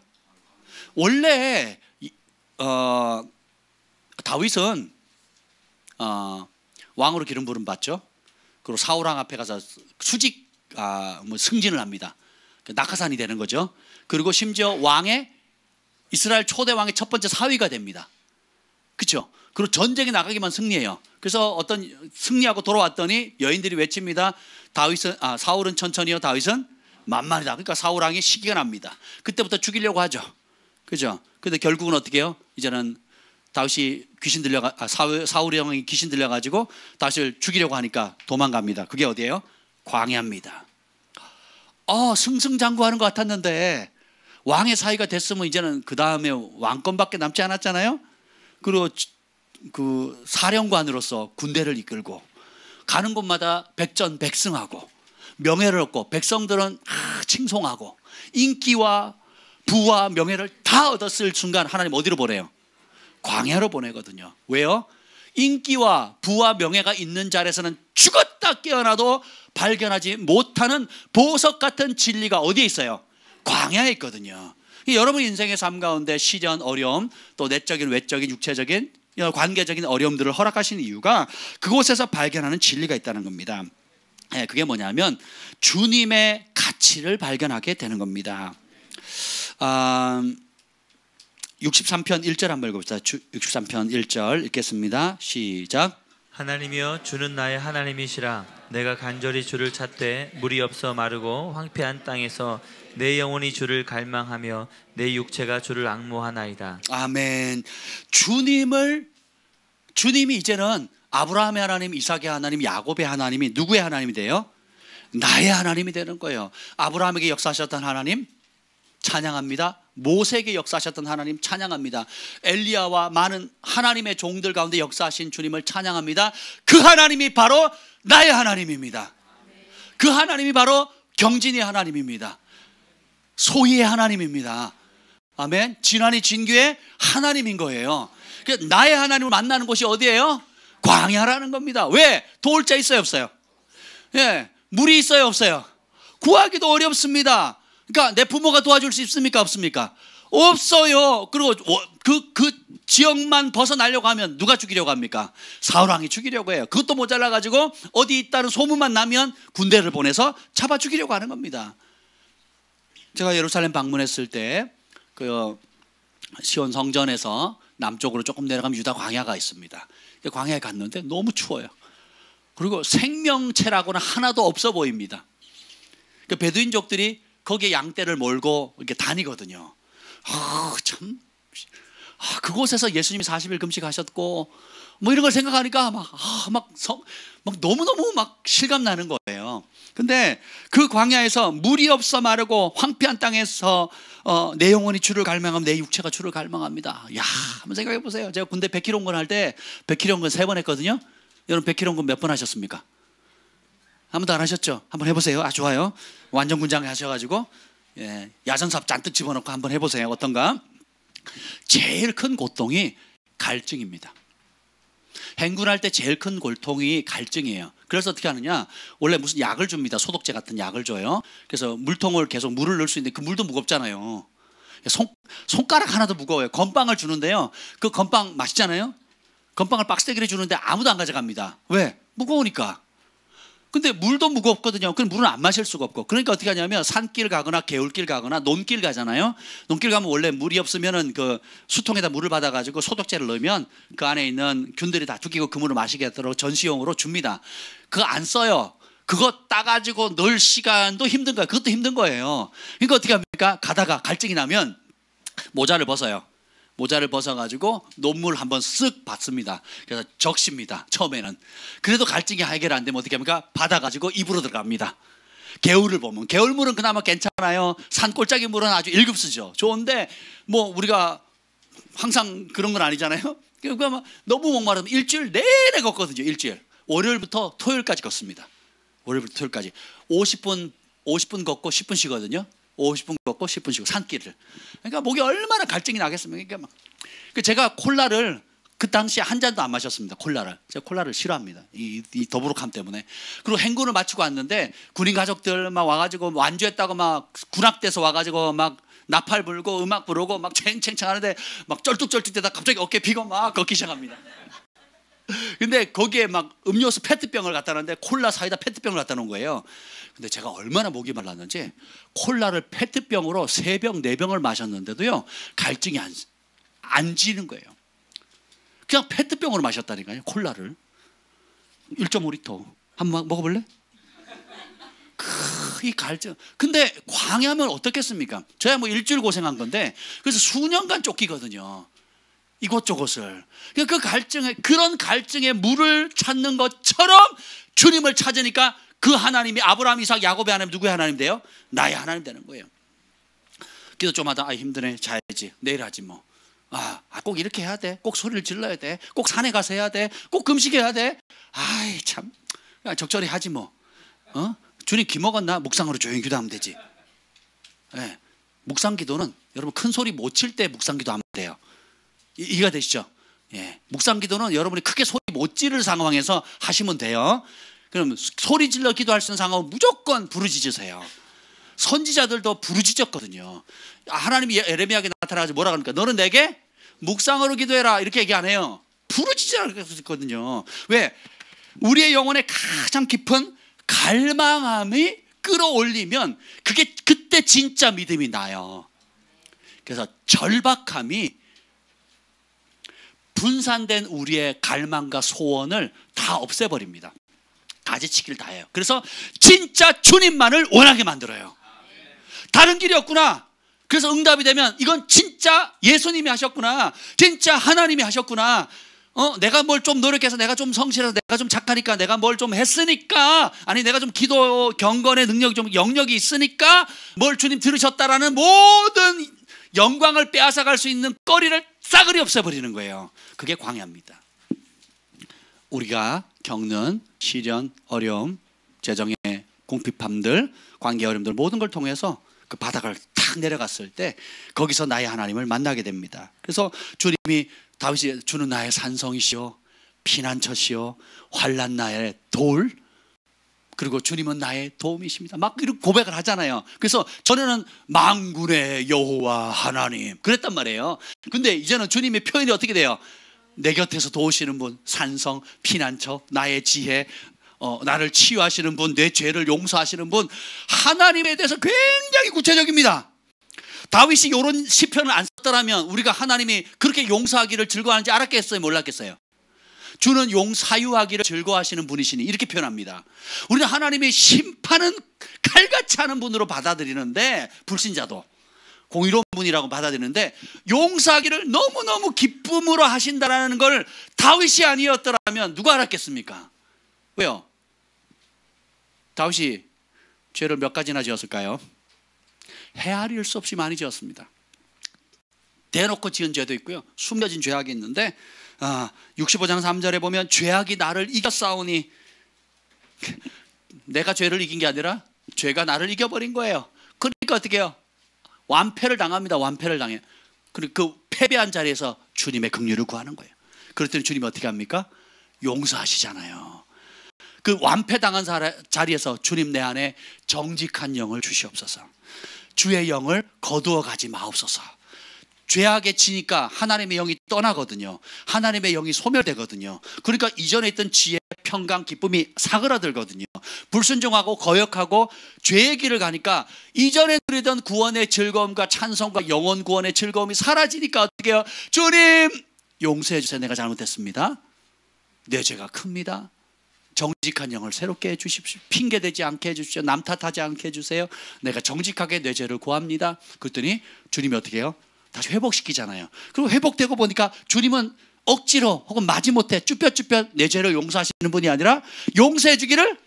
원래 다윗은 왕으로 기름 부름 받죠. 그리고 사울왕 앞에 가서 수직 승진을 합니다. 낙하산이 되는 거죠. 그리고 심지어 이스라엘 초대 왕의 첫 번째 사위가 됩니다. 그렇죠? 그리고 전쟁에 나가기만 승리해요. 그래서 승리하고 돌아왔더니 여인들이 외칩니다. 사울은 천천히요, 다윗은 만만이다. 그러니까 사울왕이 시기가 납니다. 그때부터 죽이려고 하죠. 그죠? 근데 결국은 어떻게 해요? 이제는 다윗이 사울의 형이 귀신 들려가지고 다윗을 죽이려고 하니까 도망갑니다. 그게 어디예요? 광야입니다. 승승장구하는 것 같았는데 왕의 사위가 됐으면 이제는 그 다음에 왕권밖에 남지 않았잖아요. 그리고 그 사령관으로서 군대를 이끌고 가는 곳마다 백전백승하고 명예를 얻고 백성들은 칭송하고 인기와 부와 명예를 다 얻었을 순간 하나님 어디로 보내요? 광야로 보내거든요. 왜요? 인기와 부와 명예가 있는 자리에서는 죽었다 깨어나도 발견하지 못하는 보석 같은 진리가 어디에 있어요? 광야에 있거든요. 여러분 인생의 삶 가운데 시련, 어려움, 또 내적인, 외적인, 육체적인, 관계적인 어려움들을 허락하시는 이유가 그곳에서 발견하는 진리가 있다는 겁니다. 그게 뭐냐면 주님의 가치를 발견하게 되는 겁니다. 63편 1절 한번 읽어봅시다. 63편 1절 읽겠습니다. 시작. 하나님이여 주는 나의 하나님이시라. 내가 간절히 주를 찾되 물이 없어 마르고 황폐한 땅에서 내 영혼이 주를 갈망하며 내 육체가 주를 앙모하나이다. 아멘. 주님이 이제는 아브라함의 하나님, 이삭의 하나님, 야곱의 하나님이 누구의 하나님이 돼요? 나의 하나님이 되는 거예요. 아브라함에게 역사하셨던 하나님 찬양합니다. 모세에게 역사하셨던 하나님 찬양합니다. 엘리야와 많은 하나님의 종들 가운데 역사하신 주님을 찬양합니다. 그 하나님이 바로 나의 하나님입니다. 그 하나님이 바로 경진의 하나님입니다. 소희의 하나님입니다. 아멘. 진환이 진규의 하나님인 거예요. 나의 하나님을 만나는 곳이 어디예요? 광야라는 겁니다. 왜? 도울 자 있어요, 없어요? 예, 물이 있어요, 없어요? 구하기도 어렵습니다. 그러니까 내 부모가 도와줄 수 있습니까, 없습니까? 없어요. 그리고 그 지역만 벗어나려고 하면 누가 죽이려고 합니까? 사울왕이 죽이려고 해요. 그것도 모자라 가지고 어디 있다는 소문만 나면 군대를 보내서 잡아 죽이려고 하는 겁니다. 제가 예루살렘 방문했을 때 그 시온 성전에서 남쪽으로 조금 내려가면 유다 광야가 있습니다. 광야에 갔는데 너무 추워요. 그리고 생명체라고는 하나도 없어 보입니다. 그 베두인족들이 거기에 양떼를 몰고 이렇게 다니거든요. 참, 그곳에서 예수님이 40일 금식하셨고 뭐 이런 걸 생각하니까 막 너무너무 막 실감 나는 거예요. 근데 그 광야에서 물이 없어 마르고 황폐한 땅에서 내 영혼이 주를 갈망하면 내 육체가 주를 갈망합니다. 야, 한번 생각해 보세요. 제가 군대 100km 할 때 100km 3번 했거든요. 여러분 100km 몇 번 하셨습니까? 한 번도 안 하셨죠? 한번 해보세요. 좋아요. 완전 군장 하셔가지고 야전삽 잔뜩 집어넣고 한번 해보세요. 어떤가? 제일 큰 고통이 갈증입니다. 행군할 때 제일 큰 고통이 갈증이에요. 그래서 어떻게 하느냐, 원래 무슨 약을 줍니다. 소독제 같은 약을 줘요. 그래서 물통을 계속 물을 넣을 수 있는데 그 물도 무겁잖아요. 손가락 하나도 무거워요. 건빵을 주는데요, 그 건빵 맛있잖아요. 건빵을 박스대기를 주는데 아무도 안 가져갑니다. 왜? 무거우니까. 근데 물도 무겁거든요. 그럼 물은 안 마실 수가 없고. 그러니까 어떻게 하냐면 산길 가거나 개울길 가거나 논길 가잖아요. 논길 가면 원래 물이 없으면은 그 수통에다 물을 받아가지고 소독제를 넣으면 그 안에 있는 균들이 다 죽이고 그 물을 마시겠도록 전시용으로 줍니다. 그거 안 써요. 그거 따가지고 넣을 시간도 힘든 거예요. 그것도 힘든 거예요. 그러니까 어떻게 합니까? 가다가 갈증이 나면 모자를 벗어요. 모자를 벗어가지고 논물 한번 쓱 받습니다. 그래서 적십니다. 처음에는. 그래도 갈증이 해결 안 되면 어떻게 합니까? 받아가지고 입으로 들어갑니다. 개울을 보면, 개울물은 그나마 괜찮아요. 산골짜기 물은 아주 1급수죠. 좋은데 뭐 우리가 항상 그런 건 아니잖아요. 그러니까 너무 목마르면 일주일 내내 걷거든요. 일주일. 월요일부터 토요일까지 걷습니다. 월요일부터 토요일까지 50분 걷고 10분 쉬거든요. 50분 걷고 10분 쉬고 산길을. 그러니까 목이 얼마나 갈증이 나겠습니까? 그러니까 제가 콜라를 그 당시에 한 잔도 안 마셨습니다. 콜라를. 제가 콜라를 싫어합니다. 이 더부룩함 때문에. 그리고 행군을 마치고 왔는데 군인 가족들 막 와가지고 완주했다고 막 군악대에서 와가지고 막 나팔 불고 음악 부르고 막 챙챙챙 하는데 막 쩔뚝쩔뚝대다 갑자기 어깨 피고 막 걷기 시작합니다. 근데 거기에 막 음료수 페트병을 갖다 놨는데 콜라 사이다 페트병을 갖다 놓은 거예요. 근데 제가 얼마나 목이 말랐는지 콜라를 페트병으로 3병 4병을 마셨는데도요 갈증이 안 지는 거예요. 그냥 페트병으로 마셨다니까요. 콜라를 1.5리터 한번 먹어볼래? 이 갈증. 근데 광야면 어떻겠습니까? 저야 뭐 일주일 고생한 건데 그래서 수년간 쫓기거든요. 이곳저곳을. 그 갈증에, 그런 갈증에 물을 찾는 것처럼 주님을 찾으니까 그 하나님이 아브라함, 이삭, 야곱의 하나님, 누구의 하나님 돼요? 나의 하나님 되는 거예요. 기도 좀 하다 힘드네, 자야지, 내일 하지 뭐. 꼭 이렇게 해야 돼. 꼭 소리를 질러야 돼. 꼭 산에 가서 해야 돼. 꼭 금식해야 돼. 참 적절히 하지 뭐. 주님 기 먹었나? 묵상으로 조용히 기도하면 되지. 네. 묵상 기도는 여러분 큰 소리 못 칠 때 묵상 기도하면 돼요. 이해가 되시죠? 예. 묵상 기도는 여러분이 크게 소리 못 지를 상황에서 하시면 돼요. 그럼 소리 질러 기도할 수 있는 상황은 무조건 부르짖으세요. 선지자들도 부르짖었거든요. 하나님이 예레미야에게 나타나서 뭐라 그러니까 너는 내게 묵상으로 기도해라 이렇게 얘기 안 해요. 부르짖으라 그랬거든요. 왜? 우리의 영혼에 가장 깊은 갈망함이 끌어올리면 그게 그때 진짜 믿음이 나요. 그래서 절박함이 분산된 우리의 갈망과 소원을 다 없애버립니다. 가지치기를 다 해요. 그래서 진짜 주님만을 원하게 만들어요. 다른 길이 없구나. 그래서 응답이 되면 이건 진짜 예수님이 하셨구나. 진짜 하나님이 하셨구나. 내가 뭘 좀 노력해서 내가 좀 성실해서 내가 좀 착하니까 내가 뭘 좀 했으니까 아니 내가 좀 기도 경건의 능력이 좀 영역이 있으니까 뭘 주님 들으셨다라는 모든 영광을 빼앗아갈 수 있는 거리를 싸그리 없애버리는 거예요. 그게 광야입니다. 우리가 겪는 시련, 어려움, 재정의 궁핍함들, 관계 어려움들 모든 걸 통해서 그 바닥을 탁 내려갔을 때 거기서 나의 하나님을 만나게 됩니다. 그래서 주님이 다윗이 주는 나의 산성이시오 피난처시오 환난 나의 돌 그리고 주님은 나의 도움이십니다. 막 이렇게 고백을 하잖아요. 그래서 전에는 만군의 여호와 하나님 그랬단 말이에요. 근데 이제는 주님의 표현이 어떻게 돼요? 내 곁에서 도우시는 분, 산성, 피난처, 나의 지혜, 나를 치유하시는 분, 내 죄를 용서하시는 분, 하나님에 대해서 굉장히 구체적입니다. 다윗이 이런 시편을 안 썼더라면 우리가 하나님이 그렇게 용서하기를 즐거워하는지 알았겠어요? 몰랐겠어요? 주는 사유하기를 즐거워하시는 분이시니 이렇게 표현합니다. 우리는 하나님의 심판은 칼같이 하는 분으로 받아들이는데, 불신자도 공의로운 분이라고 받아들이는데, 용서하기를 너무너무 기쁨으로 하신다는 걸 다윗이 아니었더라면 누가 알았겠습니까? 왜요? 다윗이 죄를 몇 가지나 지었을까요? 헤아릴 수 없이 많이 지었습니다. 대놓고 지은 죄도 있고요, 숨겨진 죄악이 있는데 65장 3절에 보면 죄악이 나를 이겼사오니, 내가 죄를 이긴 게 아니라 죄가 나를 이겨버린 거예요. 그러니까 어떻게 해요? 완패를 당합니다. 완패를 당해요. 그리고 그 패배한 자리에서 주님의 긍휼을 구하는 거예요. 그랬더니 주님이 어떻게 합니까? 용서하시잖아요. 그 완패당한 자리에서 주님 내 안에 정직한 영을 주시옵소서. 주의 영을 거두어 가지 마옵소서. 죄악에 지니까 하나님의 영이 떠나거든요. 하나님의 영이 소멸되거든요. 그러니까 이전에 있던 지혜, 평강, 기쁨이 사그라들거든요. 불순종하고 거역하고 죄의 길을 가니까 이전에 누리던 구원의 즐거움과 찬송과 영혼 구원의 즐거움이 사라지니까 어떻게 해요? 주님 용서해 주세요. 내가 잘못했습니다. 내 죄가 큽니다. 정직한 영을 새롭게 해주십시오. 핑계대지 않게 해주십시오. 남 탓하지 않게 해주세요. 내가 정직하게 내 죄를 구합니다. 그랬더니 주님이 어떻게 해요? 다시 회복시키잖아요. 그리고 회복되고 보니까 주님은 억지로 혹은 마지못해 쭈뼛쭈뼛 내 죄를 용서하시는 분이 아니라 용서해 주기를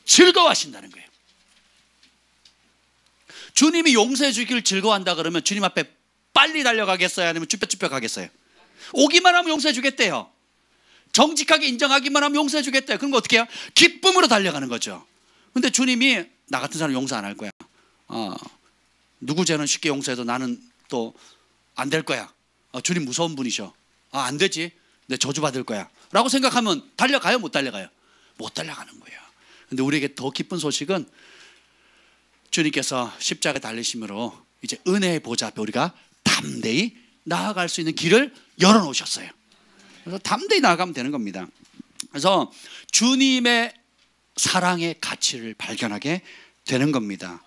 즐거워하신다는 거예요. 주님이 용서해 주기를 즐거워한다 그러면 주님 앞에 빨리 달려가겠어요? 아니면 쭈뼛쭈뼛 가겠어요? 오기만 하면 용서해 주겠대요. 정직하게 인정하기만 하면 용서해 주겠대요. 그럼 어떻게 해요? 기쁨으로 달려가는 거죠. 근데 주님이 나 같은 사람 용서 안 할 거야. 누구 죄는 쉽게 용서해도 나는 또 안 될 거야. 주님 무서운 분이셔. 안 되지. 내 저주 받을 거야 라고 생각하면 달려가요? 못 달려가요? 못 달려가는 거예요. 근데 우리에게 더 기쁜 소식은 주님께서 십자가에 달리심으로 이제 은혜의 보좌 앞에 우리가 담대히 나아갈 수 있는 길을 열어놓으셨어요. 그래서 담대히 나아가면 되는 겁니다. 그래서 주님의 사랑의 가치를 발견하게 되는 겁니다.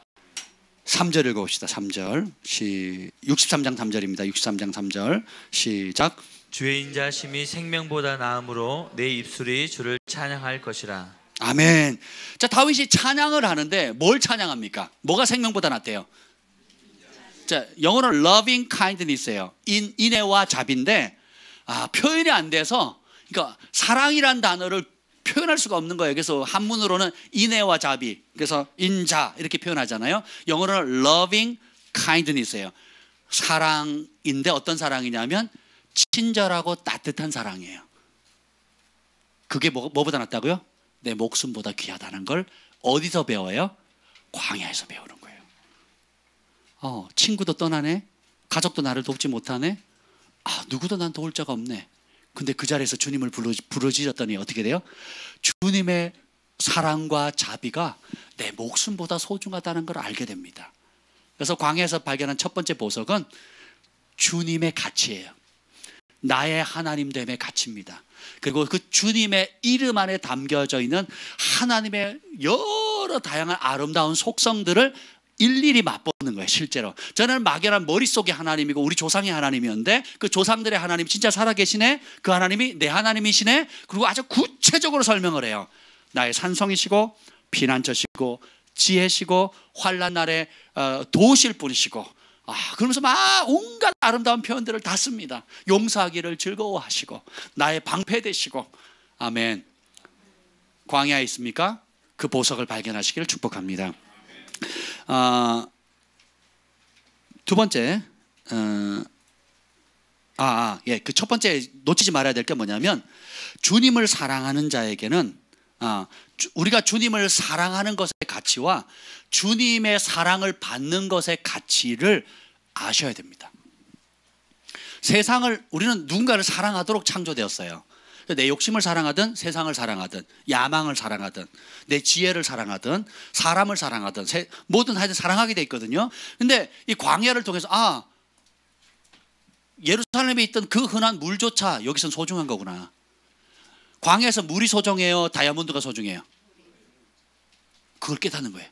3절 읽어봅시다. 3절 63장 3절입니다. 63장 3절 시작. 주의 인자심이 생명보다 나음으로 내 입술이 주를 찬양할 것이라. 아멘. 자, 다윗이 찬양을 하는데 뭘 찬양합니까? 뭐가 생명보다 낫대요? 자, 영어로 loving kindness예요. 인애와 자비인데 표현이 안 돼서, 그러니까 사랑이란 단어를 표현할 수가 없는 거예요. 그래서 한문으로는 인애와 자비, 그래서 인자 이렇게 표현하잖아요. 영어로는 loving kindness예요. 사랑인데 어떤 사랑이냐면 친절하고 따뜻한 사랑이에요. 그게 뭐보다 낫다고요? 내 목숨보다 귀하다는 걸 어디서 배워요? 광야에서 배우는 거예요. 친구도 떠나네, 가족도 나를 돕지 못하네, 누구도 난 도울 자가 없네. 근데 그 자리에서 주님을 부르짖었더니 어떻게 돼요? 주님의 사랑과 자비가 내 목숨보다 소중하다는 걸 알게 됩니다. 그래서 광야에서 발견한 첫 번째 보석은 주님의 가치예요. 나의 하나님됨의 가치입니다. 그리고 그 주님의 이름 안에 담겨져 있는 하나님의 여러 다양한 아름다운 속성들을 일일이 맛보는 거예요. 실제로 저는 막연한 머릿속의 하나님이고 우리 조상의 하나님이었는데, 그 조상들의 하나님 진짜 살아계시네, 그 하나님이 내 하나님이시네. 그리고 아주 구체적으로 설명을 해요. 나의 산성이시고 피난처시고 지혜시고 환난 날에 도우실 분이시고, 그러면서 막 온갖 아름다운 표현들을 다 씁니다. 용서하기를 즐거워하시고 나의 방패 되시고. 아멘. 광야에 있습니까? 그 보석을 발견하시기를 축복합니다. 두 번째, 그 첫 번째 놓치지 말아야 될 게 뭐냐면, 주님을 사랑하는 자에게는 우리가 주님을 사랑하는 것의 가치와 주님의 사랑을 받는 것의 가치를 아셔야 됩니다. 세상을, 우리는 누군가를 사랑하도록 창조되었어요. 내 욕심을 사랑하든 세상을 사랑하든 야망을 사랑하든 내 지혜를 사랑하든 사람을 사랑하든 뭐든 하여튼 사랑하게 돼 있거든요. 근데 이 광야를 통해서 예루살렘에 있던 그 흔한 물조차 여기선 소중한 거구나. 광야에서 물이 소중해요? 다이아몬드가 소중해요? 그걸 깨닫는 거예요.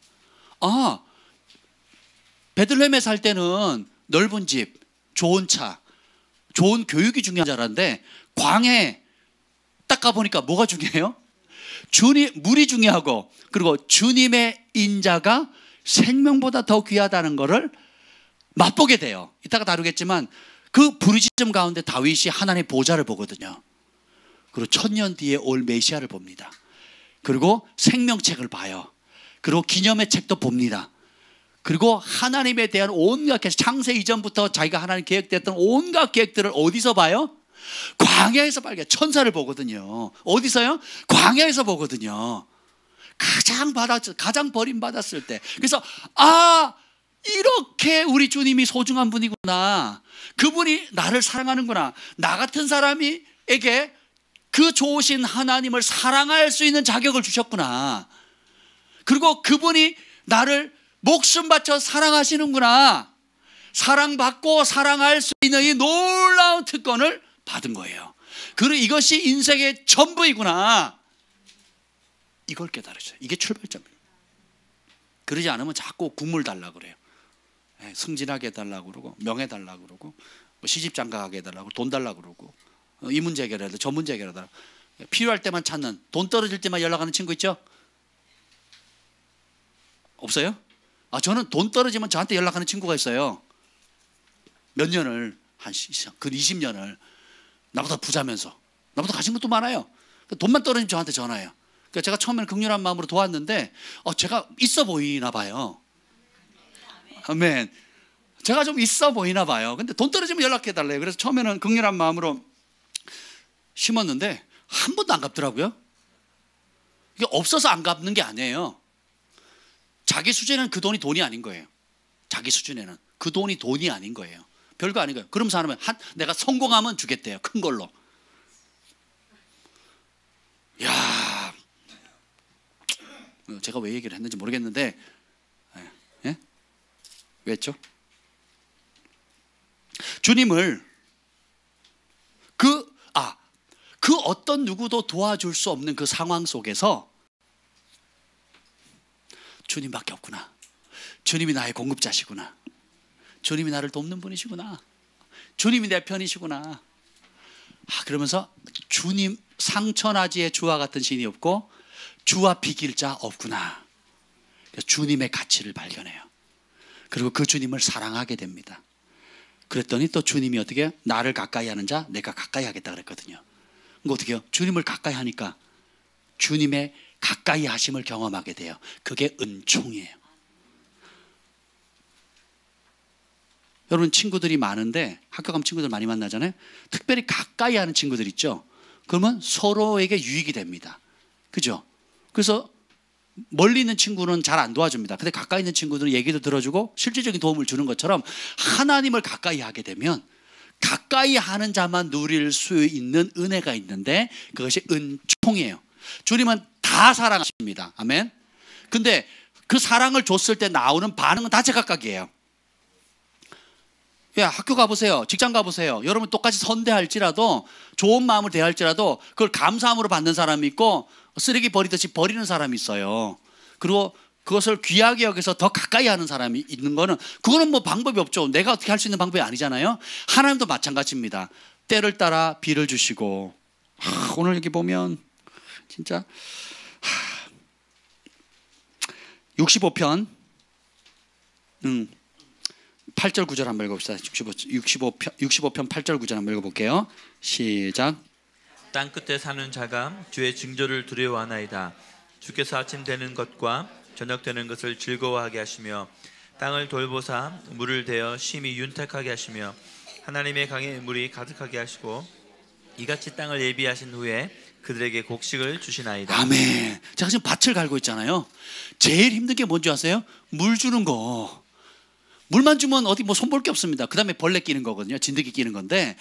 베들레헴에 살 때는 넓은 집, 좋은 차, 좋은 교육이 중요한 줄 알았는데 광야에 딱 가보니까 뭐가 중요해요? 물이 중요하고 그리고 주님의 인자가 생명보다 더 귀하다는 것을 맛보게 돼요. 이따가 다루겠지만 그 부르짖음 가운데 다윗이 하나님의 보좌를 보거든요. 그리고 1000년 뒤에 올 메시아를 봅니다. 그리고 생명책을 봐요. 그리고 기념의 책도 봅니다. 그리고 하나님에 대한 온갖 창세 이전부터 자기가 하나님 계획됐던 온갖 계획들을 어디서 봐요? 광야에서 봐요. 천사를 보거든요. 어디서요? 광야에서 보거든요. 가장 버림받았을 때. 그래서 이렇게 우리 주님이 소중한 분이구나. 그분이 나를 사랑하는구나. 나 같은 사람에게 그 좋으신 하나님을 사랑할 수 있는 자격을 주셨구나. 그리고 그분이 나를 목숨 바쳐 사랑하시는구나. 사랑받고 사랑할 수 있는 이 놀라운 특권을 받은 거예요. 그리고 이것이 인생의 전부이구나. 이걸 깨달으셔요. 이게 출발점이에요. 그러지 않으면 자꾸 국물 달라고 그래요. 승진하게 해달라고 그러고 명예 달라고 그러고 시집 장가가게 해달라고 돈 달라고 그러고 이 문제 해결해달라고 저 문제 해결해달라고 필요할 때만 찾는 돈 떨어질 때만 연락하는 친구 있죠? 없어요? 저는 돈 떨어지면 저한테 연락하는 친구가 있어요. 몇 년을 한 20년을 나보다 부자면서 나보다 가진 것도 많아요. 돈만 떨어지면 저한테 전화해요. 그러니까 제가 처음에는 극렬한 마음으로 도왔는데 제가 있어 보이나 봐요. 아멘. 제가 좀 있어 보이나 봐요. 근데 돈 떨어지면 연락해 달래요. 그래서 처음에는 극렬한 마음으로 심었는데 한 번도 안 갚더라고요. 이게 없어서 안 갚는 게 아니에요. 자기 수준에는 그 돈이 돈이 아닌 거예요. 자기 수준에는 그 돈이 돈이 아닌 거예요. 별거 아닌 거예요. 그러면서 하면 내가 성공하면 주겠대요. 큰 걸로. 야, 제가 왜 얘기를 했는지 모르겠는데 예? 왜 했죠? 주님을 그 어떤 누구도 도와줄 수 없는 그 상황 속에서 주님밖에 없구나. 주님이 나의 공급자시구나. 주님이 나를 돕는 분이시구나. 주님이 내 편이시구나. 그러면서 주님 상천하지의 주와 같은 신이 없고 주와 비길 자 없구나. 주님의 가치를 발견해요. 그리고 그 주님을 사랑하게 됩니다. 그랬더니 또 주님이 어떻게 나를 가까이 하는 자 내가 가까이 하겠다 그랬거든요. 그러니까 어떻게 해요? 주님을 가까이 하니까 주님의 가까이 하심을 경험하게 돼요. 그게 은총이에요. 여러분 친구들이 많은데 학교 가면 친구들 많이 만나잖아요. 특별히 가까이 하는 친구들 있죠. 그러면 서로에게 유익이 됩니다. 그죠? 그래서 멀리 있는 친구는 잘 안 도와줍니다. 근데 가까이 있는 친구들은 얘기도 들어주고 실질적인 도움을 주는 것처럼 하나님을 가까이 하게 되면 가까이 하는 자만 누릴 수 있는 은혜가 있는데 그것이 은총이에요. 주님은 다 사랑하십니다. 아멘. 근데 그 사랑을 줬을 때 나오는 반응은 다 제각각이에요. 학교 가보세요. 직장 가보세요. 여러분 똑같이 선대할지라도 좋은 마음을 대할지라도 그걸 감사함으로 받는 사람이 있고 쓰레기 버리듯이 버리는 사람이 있어요. 그리고 그것을 귀하게 여기서 더 가까이 하는 사람이 있는 거는 그거는 뭐 방법이 없죠. 내가 어떻게 할 수 있는 방법이 아니잖아요. 하나님도 마찬가지입니다. 때를 따라 비를 주시고 오늘 여기 보면 진짜 65편 8절 9절 한번 읽어봅시다. 65편 8절 9절 한번 읽어볼게요. 시작. 땅 끝에 사는 자가 주의 징조를 두려워하나이다. 주께서 아침 되는 것과 저녁 되는 것을 즐거워하게 하시며 땅을 돌보사 물을 대어 심히 윤택하게 하시며 하나님의 강의 물이 가득하게 하시고 이같이 땅을 예비하신 후에 그들에게 곡식을 주시나이다. 아멘. 제가 지금 밭을 갈고 있잖아요. 제일 힘든 게 뭔지 아세요? 물 주는 거. 물만 주면 어디 뭐 손볼 게 없습니다. 그 다음에 벌레 끼는 거거든요. 진드기 끼는 건데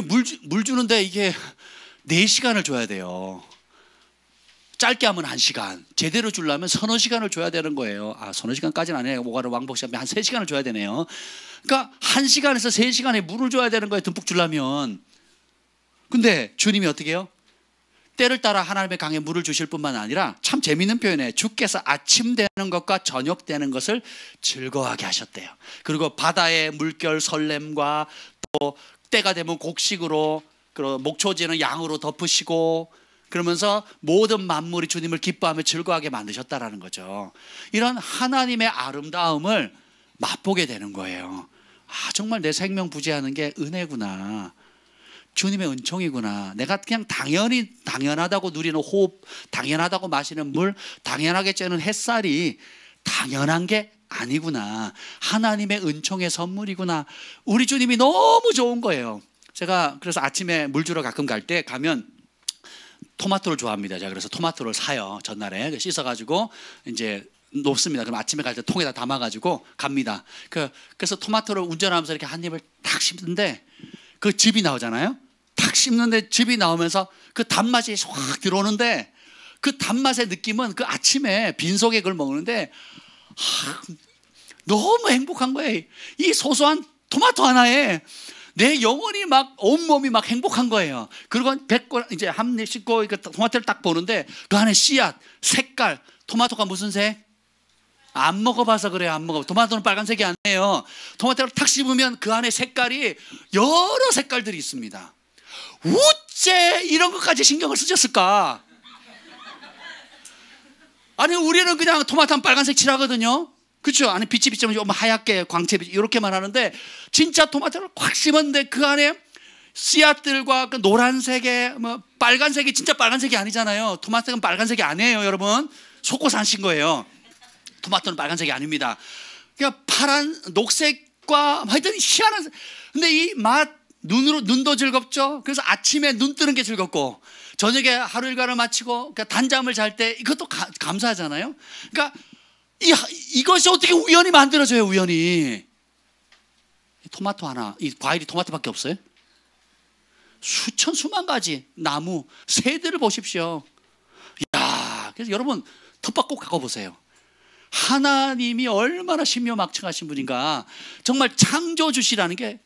물 주는데 이게 4시간을 줘야 돼요. 짧게 하면 1시간, 제대로 주려면 서너 시간을 줘야 되는 거예요. 서너 시간까지는 아니에요. 뭐가를 왕복시간 한 3시간을 줘야 되네요. 그러니까 1시간에서 3시간에 물을 줘야 되는 거예요. 듬뿍 주려면. 근데 주님이 어떻게 해요? 때를 따라 하나님의 강에 물을 주실 뿐만 아니라 참 재미있는 표현이에요. 주께서 아침 되는 것과 저녁 되는 것을 즐거워하게 하셨대요. 그리고 바다의 물결 설렘과 또 때가 되면 곡식으로, 그리고 목초지는 양으로 덮으시고, 그러면서 모든 만물이 주님을 기뻐하며 즐거워하게 만드셨다라는 거죠. 이런 하나님의 아름다움을 맛보게 되는 거예요. 정말 내 생명 부재하는 게 은혜구나, 주님의 은총이구나. 내가 그냥 당연하다고 누리는 호흡, 당연하다고 마시는 물, 당연하게 쬐는 햇살이 당연한 게 아니구나. 하나님의 은총의 선물이구나. 우리 주님이 너무 좋은 거예요. 제가 그래서 아침에 물 주러 가끔 갈 때 가면 토마토를 좋아합니다. 제가 그래서 토마토를 사요. 전날에 씻어가지고 이제 놓습니다. 그럼 아침에 갈 때 통에다 담아가지고 갑니다. 그래서 토마토를 운전하면서 이렇게 한 입을 탁 씹는데 그 즙이 나오잖아요. 탁 씹는데 즙이 나오면서 그 단맛이 확 들어오는데, 그 단맛의 느낌은 그 아침에 빈속에 그걸 먹는데 너무 행복한 거예요. 이 소소한 토마토 하나에 내 영혼이 막, 온몸이 막 행복한 거예요. 그리고 뱉고 이제 한 입 씹고 토마토를 딱 보는데 그 안에 씨앗, 색깔, 토마토가 무슨 색? 안 먹어봐서 그래요. 안 먹어. 토마토는 빨간색이 아니에요. 토마토를 탁 씹으면 그 안에 색깔이 여러 색깔들이 있습니다. 어째 이런 것까지 신경을 쓰셨을까? 아니, 우리는 그냥 토마토는 빨간색 칠하거든요. 그렇죠? 안에 빛이 좀 하얗게 광채 이렇게만 하는데, 진짜 토마토를 꽉 씹었는데 그 안에 씨앗들과 그 노란색의 빨간색이 진짜 빨간색이 아니잖아요. 토마토는 빨간색이 아니에요, 여러분. 속고서 안 신 거예요. 토마토는 빨간색이 아닙니다. 그러니까 파란, 녹색과 하여튼 희한한. 근데 이 맛, 눈도 즐겁죠. 그래서 아침에 눈 뜨는 게 즐겁고, 저녁에 하루 일과를 마치고 단잠을 잘 때 이것도 감사하잖아요. 그러니까 이것이 어떻게 우연히 만들어져요, 우연히. 토마토 하나, 이 과일이 토마토밖에 없어요? 수만 가지 나무, 새들을 보십시오. 이야, 그래서 여러분 텃밭 꼭 가보세요. 하나님이 얼마나 신묘막측하신 분인가. 정말 창조주시라는 게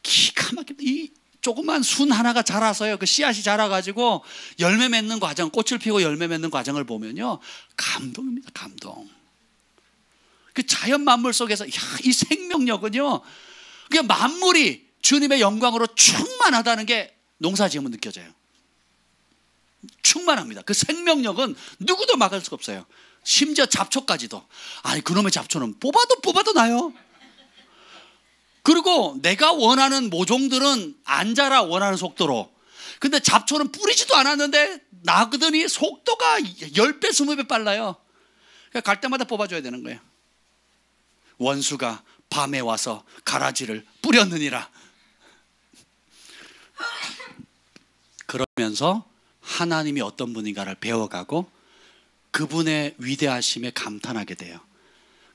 기가 막힙니다. 이 조그만 순 하나가 자라서요, 그 씨앗이 자라가지고 열매 맺는 과정, 꽃을 피고 열매 맺는 과정을 보면요, 감동입니다. 감동. 그 자연 만물 속에서 이 생명력은요, 그냥 만물이 주님의 영광으로 충만하다는 게 농사 지으면 느껴져요. 충만합니다. 그 생명력은 누구도 막을 수가 없어요. 심지어 잡초까지도. 아니, 그놈의 잡초는 뽑아도 나요. 그리고 내가 원하는 모종들은 안 자라, 원하는 속도로. 근데 잡초는 뿌리지도 않았는데 나거든이 속도가 10배, 20배 빨라요. 그러니까 갈 때마다 뽑아줘야 되는 거예요. 원수가 밤에 와서 가라지를 뿌렸느니라. 그러면서 하나님이 어떤 분인가를 배워가고 그분의 위대하심에 감탄하게 돼요.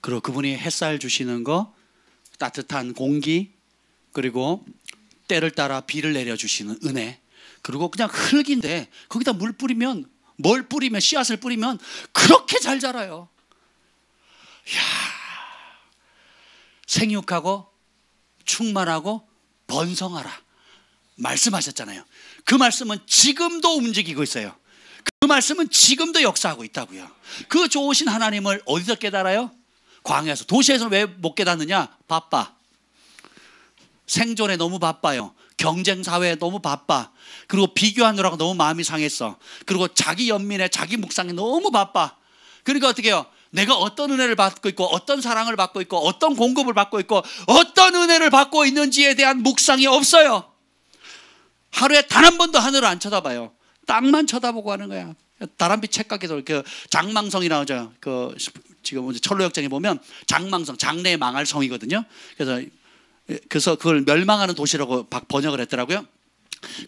그리고 그분이 햇살 주시는 거, 따뜻한 공기, 그리고 때를 따라 비를 내려주시는 은혜, 그리고 그냥 흙인데 거기다 물 뿌리면, 씨앗을 뿌리면 그렇게 잘 자라요. 이야, 생육하고 충만하고 번성하라 말씀하셨잖아요. 그 말씀은 지금도 움직이고 있어요. 그 말씀은 지금도 역사하고 있다고요. 그 좋으신 하나님을 어디서 깨달아요? 광야에서. 도시에서는 왜 못 깨닫느냐? 바빠. 생존에 너무 바빠요. 경쟁사회에 너무 바빠. 그리고 비교하느라고 너무 마음이 상했어. 그리고 자기 연민에, 자기 묵상에 너무 바빠. 그러니까 어떻게 해요? 내가 어떤 은혜를 받고 있고, 어떤 사랑을 받고 있고, 어떤 공급을 받고 있고, 어떤 은혜를 받고 있는지에 대한 묵상이 없어요. 하루에 단 한 번도 하늘을 안 쳐다봐요. 땅만 쳐다보고 하는 거야. 다람쥐 책각에서 그 장망성이 나오죠. 그 지금 철로역정에 보면 장망성, 장래의 망할 성이거든요. 그래서 그걸 멸망하는 도시라고 번역을 했더라고요.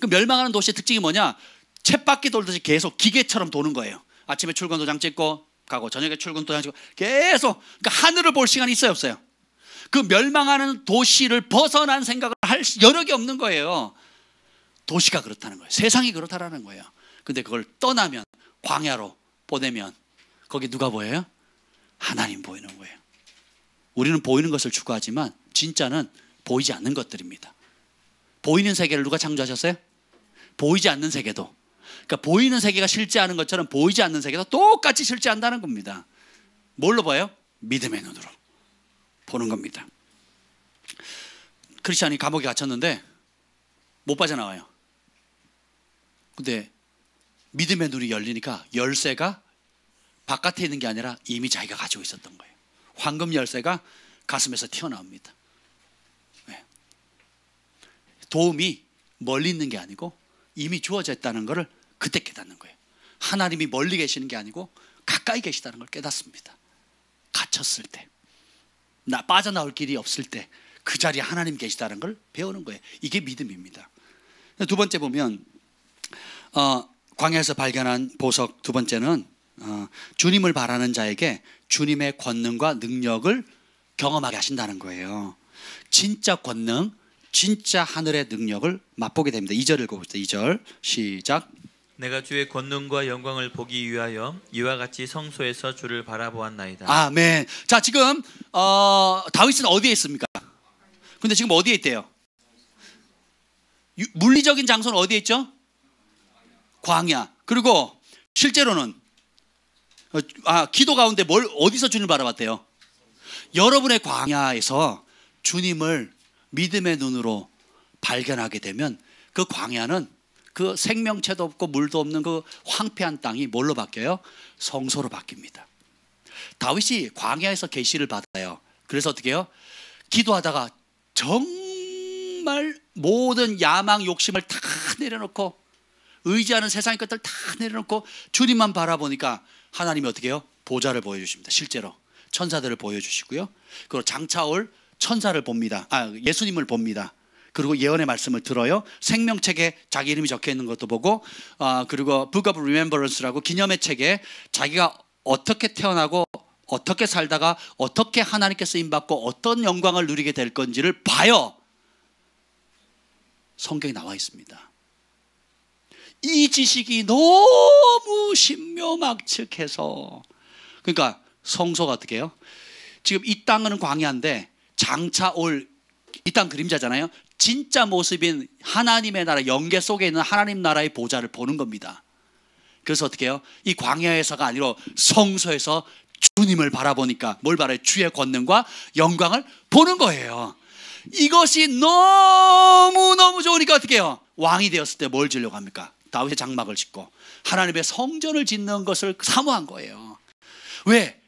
그 멸망하는 도시의 특징이 뭐냐? 쳇바퀴 돌듯이 계속 기계처럼 도는 거예요. 아침에 출근 도장 찍고 가고, 저녁에 출근 도장 찍고, 계속. 그러니까 하늘을 볼 시간이 있어요, 없어요? 그 멸망하는 도시를 벗어난 생각을 할 여력이 없는 거예요. 도시가 그렇다는 거예요. 세상이 그렇다라는 거예요. 근데 그걸 떠나면, 광야로 보내면 거기 누가 보여요? 하나님 보이는 거예요. 우리는 보이는 것을 추구하지만 진짜는 보이지 않는 것들입니다. 보이는 세계를 누가 창조하셨어요? 보이지 않는 세계도. 그러니까 보이는 세계가 실제하는 것처럼 보이지 않는 세계도 똑같이 실제한다는 겁니다. 뭘로 봐요? 믿음의 눈으로 보는 겁니다. 크리스찬이 감옥에 갇혔는데 못 빠져나와요. 근데 믿음의 눈이 열리니까 열쇠가 바깥에 있는 게 아니라 이미 자기가 가지고 있었던 거예요. 황금 열쇠가 가슴에서 튀어나옵니다. 네. 도움이 멀리 있는 게 아니고 이미 주어져 있다는 것을 그때 깨닫는 거예요. 하나님이 멀리 계시는 게 아니고 가까이 계시다는 걸 깨닫습니다. 갇혔을 때, 빠져나올 길이 없을 때 그 자리에 하나님 계시다는 걸 배우는 거예요. 이게 믿음입니다. 두 번째 보면 광야에서 발견한 보석 두 번째는 주님을 바라는 자에게 주님의 권능과 능력을 경험하게 하신다는 거예요. 진짜 권능, 진짜 하늘의 능력을 맛보게 됩니다. 2절 읽어봅시다. 2절 시작. 내가 주의 권능과 영광을 보기 위하여 이와 같이 성소에서 주를 바라보았나이다. 아멘. 자, 지금 다윗은 어디에 있습니까? 근데 지금 어디에 있대요? 물리적인 장소는 어디에 있죠? 광야. 그리고 실제로는 기도 가운데 어디서 주님을 바라봤대요? 여러분의 광야에서 주님을 믿음의 눈으로 발견하게 되면 그 광야는 그 생명체도 없고 물도 없는 그 황폐한 땅이 뭘로 바뀌어요? 성소로 바뀝니다. 다윗이 광야에서 계시를 받아요. 그래서 어떻게 해요? 기도하다가 정말 모든 야망 욕심을 다 내려놓고 의지하는 세상의 것들 다 내려놓고 주님만 바라보니까 하나님이 어떻게 해요? 보좌를 보여주십니다. 실제로 천사들을 보여주시고요. 그리고 장차올 천사를 봅니다. 예수님을 봅니다. 그리고 예언의 말씀을 들어요. 생명책에 자기 이름이 적혀 있는 것도 보고, 그리고 Book of Remembrance라고 기념의 책에 자기가 어떻게 태어나고 어떻게 살다가 어떻게 하나님께 쓰임받고 어떤 영광을 누리게 될 건지를 봐요. 성경에 나와 있습니다. 이 지식이 너무 신묘막측해서, 그러니까 성소가 어떻게 해요? 지금 이 땅은 광야인데 장차 올 이 땅 그림자잖아요. 진짜 모습인 하나님의 나라, 영계 속에 있는 하나님 나라의 보좌를 보는 겁니다. 그래서 어떻게 해요? 이 광야에서가 아니라 성소에서 주님을 바라보니까 뭘 바라요? 주의 권능과 영광을 보는 거예요. 이것이 너무너무 좋으니까 어떻게 해요? 왕이 되었을 때 뭘 지으려고 합니까? 다윗의 장막을 짓고 하나님의 성전을 짓는 것을 사모한 거예요. 왜?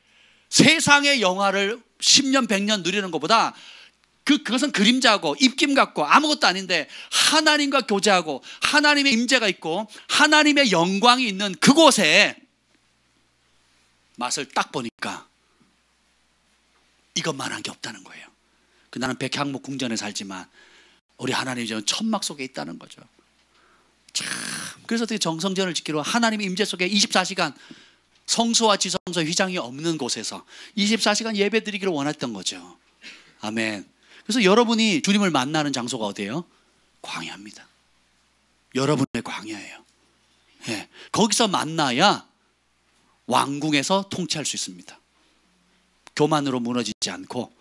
세상의 영화를 10년 100년 누리는 것보다 그것은 그림자고 입김 같고 아무것도 아닌데 하나님과 교제하고 하나님의 임재가 있고 하나님의 영광이 있는 그곳에 맛을 딱 보니까 이것만한 게 없다는 거예요. 나는 백향목 궁전에 살지만 우리 하나님이 저는 천막 속에 있다는 거죠. 참, 그래서 어떻게 정성전을 짓기로 하나님의 임재 속에 24시간 성소와 지성소 휘장이 없는 곳에서 24시간 예배 드리기를 원했던 거죠. 아멘. 그래서 여러분이 주님을 만나는 장소가 어디예요? 광야입니다. 여러분의 광야예요. 예, 거기서 만나야 왕궁에서 통치할 수 있습니다. 교만으로 무너지지 않고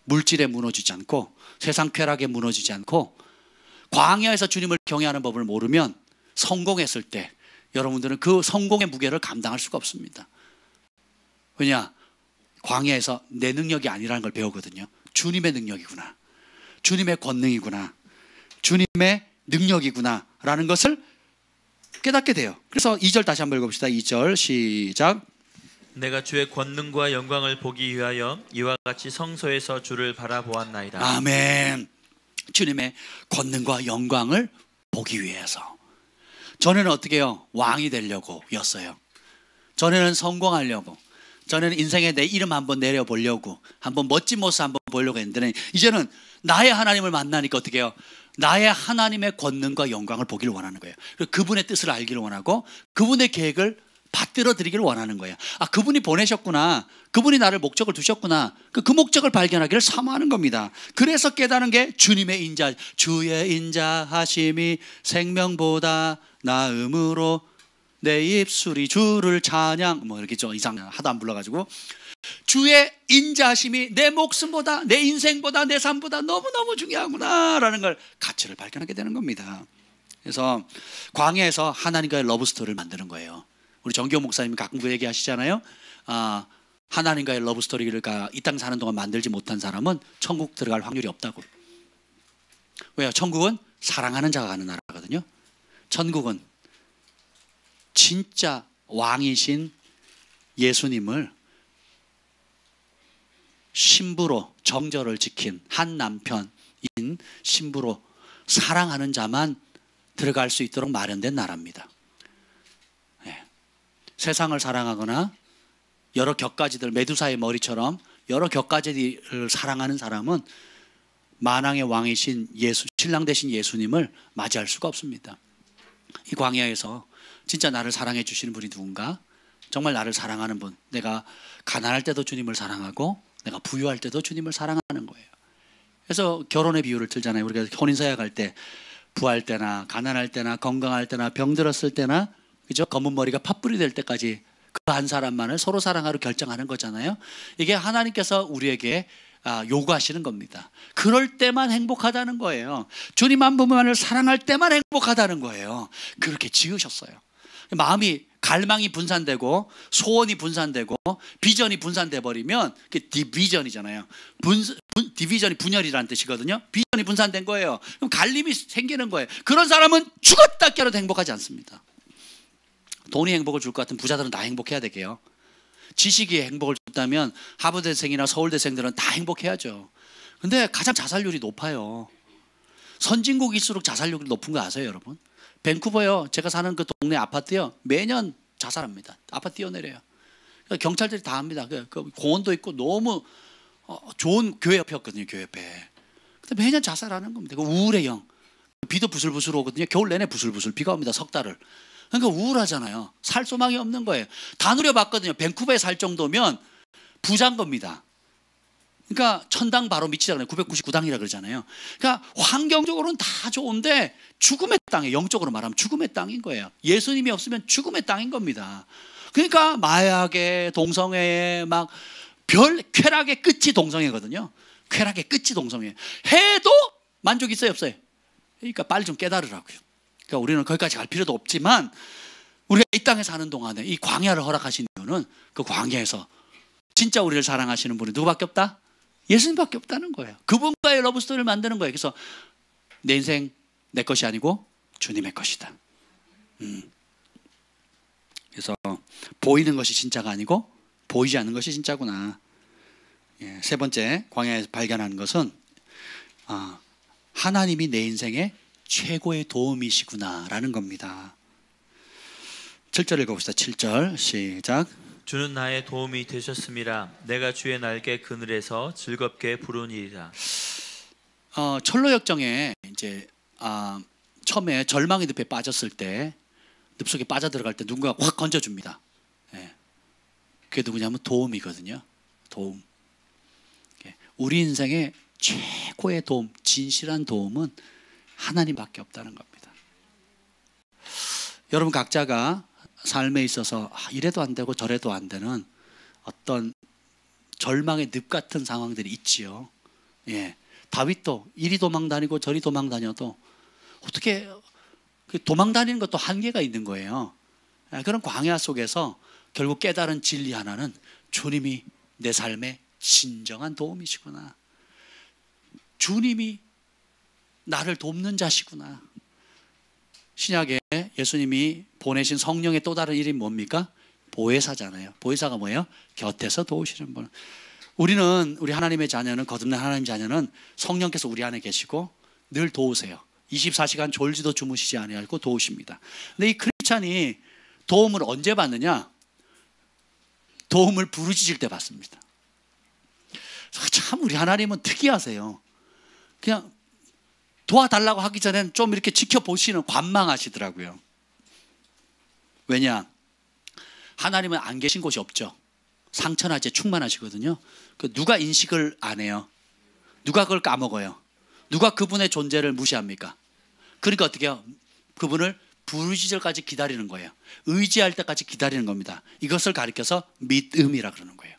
물질에 무너지지 않고 세상 쾌락에 무너지지 않고 광야에서 주님을 경외하는 법을 모르면 성공했을 때 여러분들은 그 성공의 무게를 감당할 수가 없습니다. 왜냐? 광야에서 내 능력이 아니라는 걸 배우거든요. 주님의 능력이구나, 주님의 권능이구나, 주님의 능력이구나 라는 것을 깨닫게 돼요. 그래서 2절 다시 한번 읽어봅시다. 2절 시작. 내가 주의 권능과 영광을 보기 위하여 이와 같이 성소에서 주를 바라보았나이다. 아멘. 주님의 권능과 영광을 보기 위해서. 전에는 어떻게 해요? 왕이 되려고 였어요. 전에는 성공하려고, 전에는 인생에 내 이름 한번 내려보려고, 한번 멋진 모습 한번 보려고 했는데 이제는 나의 하나님을 만나니까 어떻게 해요? 나의 하나님의 권능과 영광을 보기를 원하는 거예요. 그분의 뜻을 알기를 원하고 그분의 계획을 받들어 드리기를 원하는 거예요. 아, 그분이 보내셨구나. 그분이 나를 목적을 두셨구나. 그 목적을 발견하기를 사모하는 겁니다. 그래서 깨닫는 게 주님의 인자, 주의 인자하심이 생명보다 나음으로 내 입술이 주를 찬양, 뭐 이렇게 좀 이상 하도 안 불러가지고, 주의 인자하심이 내 목숨보다, 내 인생보다, 내 삶보다 너무너무 중요하구나라는 걸, 가치를 발견하게 되는 겁니다. 그래서 광야에서 하나님과의 러브스토리를 만드는 거예요. 우리 정기호 목사님이 가끔 그 얘기 하시잖아요. 하나님과의 러브스토리를 이 땅 사는 동안 만들지 못한 사람은 천국 들어갈 확률이 없다고. 왜요? 천국은 사랑하는 자가 가는 나라거든요. 천국은 진짜 왕이신 예수님을 신부로, 정절을 지킨 한 남편인 신부로 사랑하는 자만 들어갈 수 있도록 마련된 나라입니다. 네. 세상을 사랑하거나 여러 격가지들, 메두사의 머리처럼 여러 격가지들을 사랑하는 사람은 만왕의 왕이신 예수, 신랑 되신 예수님을 맞이할 수가 없습니다. 이 광야에서 진짜 나를 사랑해 주시는 분이 누군가? 정말 나를 사랑하는 분. 내가 가난할 때도 주님을 사랑하고 내가 부유할 때도 주님을 사랑하는 거예요. 그래서 결혼의 비유를 들잖아요. 우리가 혼인서약 할 때 부할 때나 가난할 때나 건강할 때나 병들었을 때나, 그죠? 검은 머리가 팥불이 될 때까지 그 한 사람만을 서로 사랑하러 결정하는 거잖아요. 이게 하나님께서 우리에게 요구하시는 겁니다. 그럴 때만 행복하다는 거예요. 주님 한 분만을 사랑할 때만 행복하다는 거예요. 그렇게 지으셨어요. 마음이, 갈망이 분산되고 소원이 분산되고 비전이 분산돼 버리면 그게 디비전이잖아요. 디비전이 분열이라는 뜻이거든요. 비전이 분산된 거예요. 그럼 갈림이 생기는 거예요. 그런 사람은 죽었다 깨어나도 행복하지 않습니다. 돈이 행복을 줄 것 같은 부자들은 다 행복해야 되게요. 지식이 행복을 줬다면 하버드대생이나 서울대생들은 다 행복해야죠. 근데 가장 자살률이 높아요. 선진국일수록 자살률이 높은 거 아세요, 여러분? 밴쿠버요, 제가 사는 그 동네 아파트요, 매년 자살합니다. 아파트 뛰어내려요. 경찰들이 다 합니다. 그 공원도 있고 너무 좋은 교회 옆이었거든요, 교회 옆에. 근데 매년 자살하는 겁니다. 그 우울의 영. 비도 부슬부슬 오거든요. 겨울 내내 부슬부슬 비가 옵니다, 석 달을. 그러니까 우울하잖아요. 살 소망이 없는 거예요. 다 누려봤거든요. 밴쿠버에 살 정도면 부자인 겁니다. 그러니까 천당 바로 밑이잖아요. 999당이라 그러잖아요. 그러니까 환경적으로는 다 좋은데 죽음의 땅에, 영적으로 말하면 죽음의 땅인 거예요. 예수님이 없으면 죽음의 땅인 겁니다. 그러니까 마약에, 동성애에, 막 쾌락의 끝이 동성애거든요. 쾌락의 끝이 동성애. 해도 만족 있어요, 없어요? 그러니까 빨리 좀 깨달으라고요. 그러니까 우리는 거기까지 갈 필요도 없지만 우리가 이 땅에 사는 동안에 이 광야를 허락하신 이유는 그 광야에서 진짜 우리를 사랑하시는 분이 누구밖에 없다? 예수님밖에 없다는 거예요. 그분과의 러브스토리를 만드는 거예요. 그래서 내 인생 내 것이 아니고 주님의 것이다. 그래서 보이는 것이 진짜가 아니고 보이지 않는 것이 진짜구나. 세 번째 광야에서 발견하는 것은 하나님이 내 인생의 최고의 도움이시구나라는 겁니다. 7절 읽어봅시다. 7절 시작. 주는 나의 도움이 되셨음이라. 내가 주의 날개 그늘에서 즐겁게 부르니이다. 철로역정에 이제 처음에 절망의 늪에 빠졌을 때, 늪속에 빠져들어갈 때 누군가 확 건져줍니다. 그게 누구냐면 도움이거든요. 도움. 우리 인생의 최고의 도움, 진실한 도움은 하나님밖에 없다는 겁니다. 여러분 각자가 삶에 있어서 이래도 안 되고 저래도 안 되는 어떤 절망의 늪 같은 상황들이 있지요. 다윗도 이리 도망 다니고 저리 도망 다녀도 어떻게 도망 다니는 것도 한계가 있는 거예요. 그런 광야 속에서 결국 깨달은 진리 하나는 주님이 내 삶의 진정한 도움이시구나. 주님이 나를 돕는 자시구나. 신약에 예수님이 보내신 성령의 또 다른 이름이 뭡니까? 보혜사잖아요. 보혜사가 뭐예요? 곁에서 도우시는 분. 우리 하나님의 자녀는, 거듭난 하나님의 자녀는 성령께서 우리 안에 계시고 늘 도우세요. 24시간 졸지도 주무시지 아니하고 도우십니다. 근데 이 크리스찬이 도움을 언제 받느냐? 도움을 부르짖을 때 받습니다. 참 우리 하나님은 특이하세요. 그냥 도와달라고 하기 전에는 좀 이렇게 지켜보시는, 관망하시더라고요. 왜냐? 하나님은 안 계신 곳이 없죠. 상천하제 충만하시거든요. 누가 인식을 안 해요? 누가 그걸 까먹어요? 누가 그분의 존재를 무시합니까? 그러니까 어떻게 해요? 그분을 부르짖을까지 기다리는 거예요. 의지할 때까지 기다리는 겁니다. 이것을 가리켜서 믿음이라 그러는 거예요.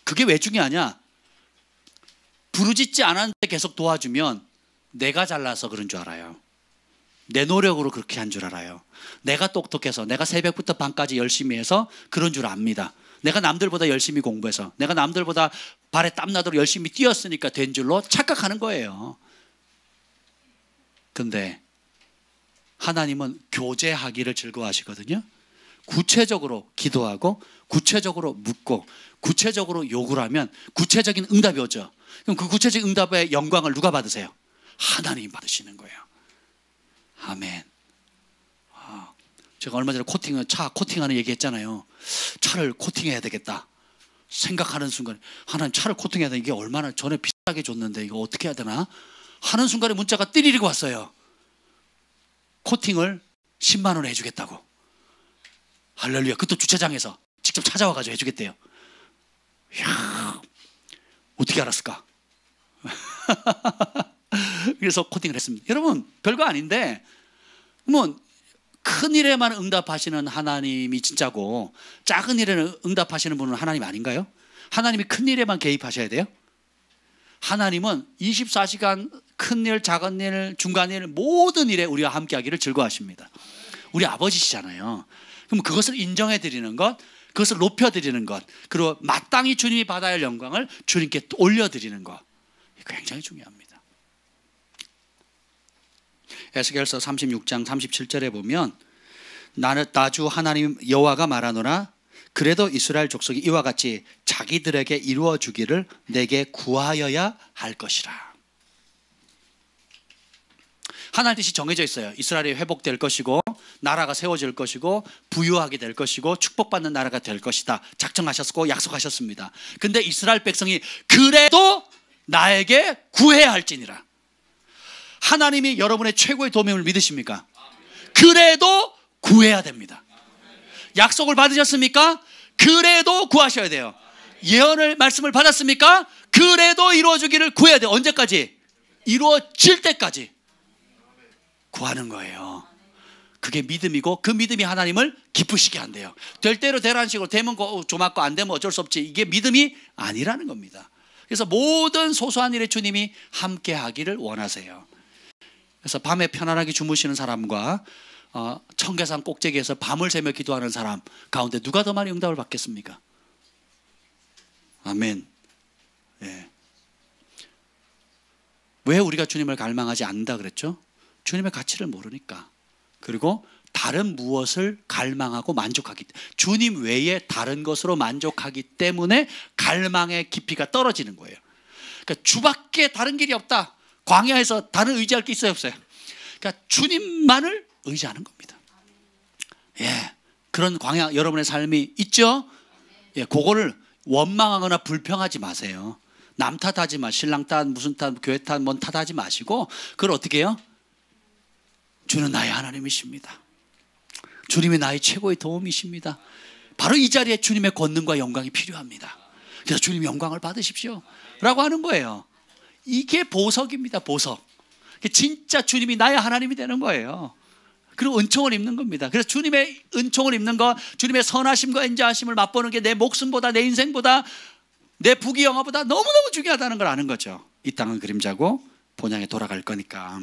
그게 왜 중요하냐? 부르짖지 않았는데 계속 도와주면 내가 잘나서 그런 줄 알아요. 내 노력으로 그렇게 한 줄 알아요. 내가 똑똑해서, 내가 새벽부터 밤까지 열심히 해서 그런 줄 압니다. 내가 남들보다 열심히 공부해서, 내가 남들보다 발에 땀나도록 열심히 뛰었으니까 된 줄로 착각하는 거예요. 근데 하나님은 교제하기를 즐거워하시거든요. 구체적으로 기도하고 구체적으로 묻고 구체적으로 요구를 하면 구체적인 응답이 오죠. 그럼 그 구체적인 응답의 영광을 누가 받으세요? 하나님이 받으시는 거예요. 아멘. 제가 얼마 전에 차 코팅하는 얘기 했잖아요. 차를 코팅해야 되겠다 생각하는 순간에, 하나님 차를 코팅해야 되나? 이게 얼마나 전에 비싸게 줬는데 이거 어떻게 해야 되나 하는 순간에 문자가 띠리리고 왔어요. 코팅을 10만 원에 해주겠다고. 할렐루야. 그것도 주차장에서 직접 찾아와가지고 해주겠대요. 이야, 어떻게 알았을까? 그래서 코팅을 했습니다. 여러분, 별거 아닌데 뭐 큰 일에만 응답하시는 하나님이 진짜고 작은 일에는 응답하시는 분은 하나님 아닌가요? 하나님이 큰 일에만 개입하셔야 돼요? 하나님은 24시간 큰 일, 작은 일, 중간 일, 모든 일에 우리와 함께 하기를 즐거워하십니다. 우리 아버지시잖아요. 그럼 그것을 인정해 드리는 것, 그것을 높여 드리는 것, 그리고 마땅히 주님이 받아야 할 영광을 주님께 올려 드리는 것, 굉장히 중요합니다. 에스겔서 36장 37절에 보면 나주 하나님 여호와가 말하노라, 그래도 이스라엘 족속이 이와 같이 자기들에게 이루어 주기를 내게 구하여야 할 것이라. 하나님의 뜻이 정해져 있어요. 이스라엘이 회복될 것이고 나라가 세워질 것이고 부유하게 될 것이고 축복받는 나라가 될 것이다 작정하셨고 약속하셨습니다. 근데 이스라엘 백성이 그래도 나에게 구해야 할지니라. 하나님이 여러분의 최고의 도움을 믿으십니까? 그래도 구해야 됩니다. 약속을 받으셨습니까? 그래도 구하셔야 돼요. 예언을 말씀을 받았습니까? 그래도 이루어지기를 구해야 돼요. 언제까지? 이루어질 때까지 구하는 거예요. 그게 믿음이고 그 믿음이 하나님을 기쁘시게 한대요. 될 대로 되라는 식으로 되면 조막고 안 되면 어쩔 수 없지, 이게 믿음이 아니라는 겁니다. 그래서 모든 소소한 일에 주님이 함께 하기를 원하세요. 그래서 밤에 편안하게 주무시는 사람과 청계산 꼭대기에서 밤을 새며 기도하는 사람 가운데 누가 더 많이 응답을 받겠습니까? 아멘. 예. 왜 우리가 주님을 갈망하지 않는다 그랬죠? 주님의 가치를 모르니까. 그리고 다른 무엇을 갈망하고 만족하기, 주님 외에 다른 것으로 만족하기 때문에 갈망의 깊이가 떨어지는 거예요. 그러니까 주밖에 다른 길이 없다. 광야에서 다른 의지할 게 있어요, 없어요? 그러니까 주님만을 의지하는 겁니다. 예, 그런 광야 여러분의 삶이 있죠? 예, 그거를 원망하거나 불평하지 마세요. 남 탓하지 마. 신랑 탓, 무슨 탓, 교회 탓, 뭔 탓하지 마시고 그걸 어떻게 해요? 주는 나의 하나님이십니다. 주님이 나의 최고의 도움이십니다. 바로 이 자리에 주님의 권능과 영광이 필요합니다. 그래서 주님 영광을 받으십시오 라고 하는 거예요. 이게 보석입니다. 보석. 진짜 주님이 나의 하나님이 되는 거예요. 그리고 은총을 입는 겁니다. 그래서 주님의 은총을 입는 것, 주님의 선하심과 인자하심을 맛보는 게 내 목숨보다, 내 인생보다, 내 부귀영화보다 너무너무 중요하다는 걸 아는 거죠. 이 땅은 그림자고 본향에 돌아갈 거니까.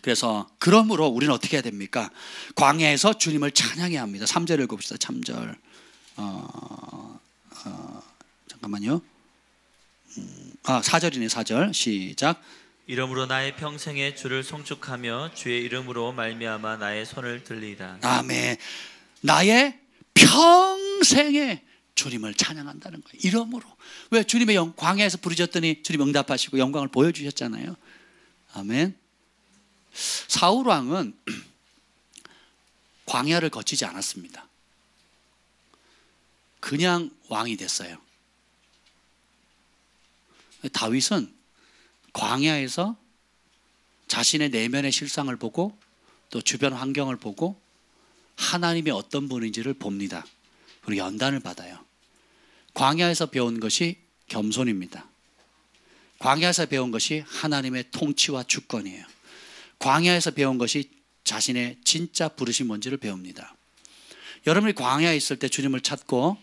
그래서 그러므로 우리는 어떻게 해야 됩니까? 광야에서 주님을 찬양해야 합니다. 3절 읽어봅시다. 3절. 잠깐만요. 4절이네. 4절 시작. 이러므로 나의 평생에 주를 송축하며 주의 이름으로 말미암아 나의 손을 들리이다. 아멘. 나의 평생에 주님을 찬양한다는 거예요. 이러므로. 왜? 주님의 광야에서 부르셨더니 주님 응답하시고 영광을 보여주셨잖아요. 아멘. 사울 왕은 광야를 거치지 않았습니다. 그냥 왕이 됐어요. 다윗은 광야에서 자신의 내면의 실상을 보고 또 주변 환경을 보고 하나님이 어떤 분인지를 봅니다. 그리고 연단을 받아요. 광야에서 배운 것이 겸손입니다. 광야에서 배운 것이 하나님의 통치와 주권이에요. 광야에서 배운 것이 자신의 진짜 부르심 뭔지를 배웁니다. 여러분이 광야에 있을 때 주님을 찾고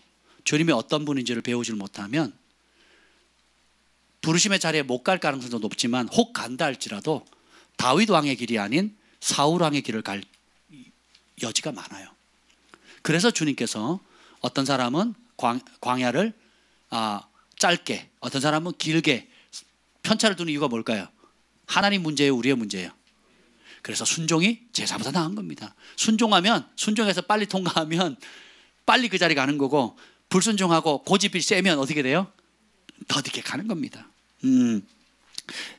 주님이 어떤 분인지를 배우질 못하면 부르심의 자리에 못 갈 가능성도 높지만 혹 간다 할지라도 다윗 왕의 길이 아닌 사울 왕의 길을 갈 여지가 많아요. 그래서 주님께서 어떤 사람은 광야를 짧게, 어떤 사람은 길게 편차를 두는 이유가 뭘까요? 하나님 문제예요, 우리의 문제예요? 그래서 순종이 제사보다 나은 겁니다. 순종해서 빨리 통과하면 빨리 그 자리 가는 거고, 불순종하고 고집이 세면 어떻게 돼요? 더디게 가는 겁니다.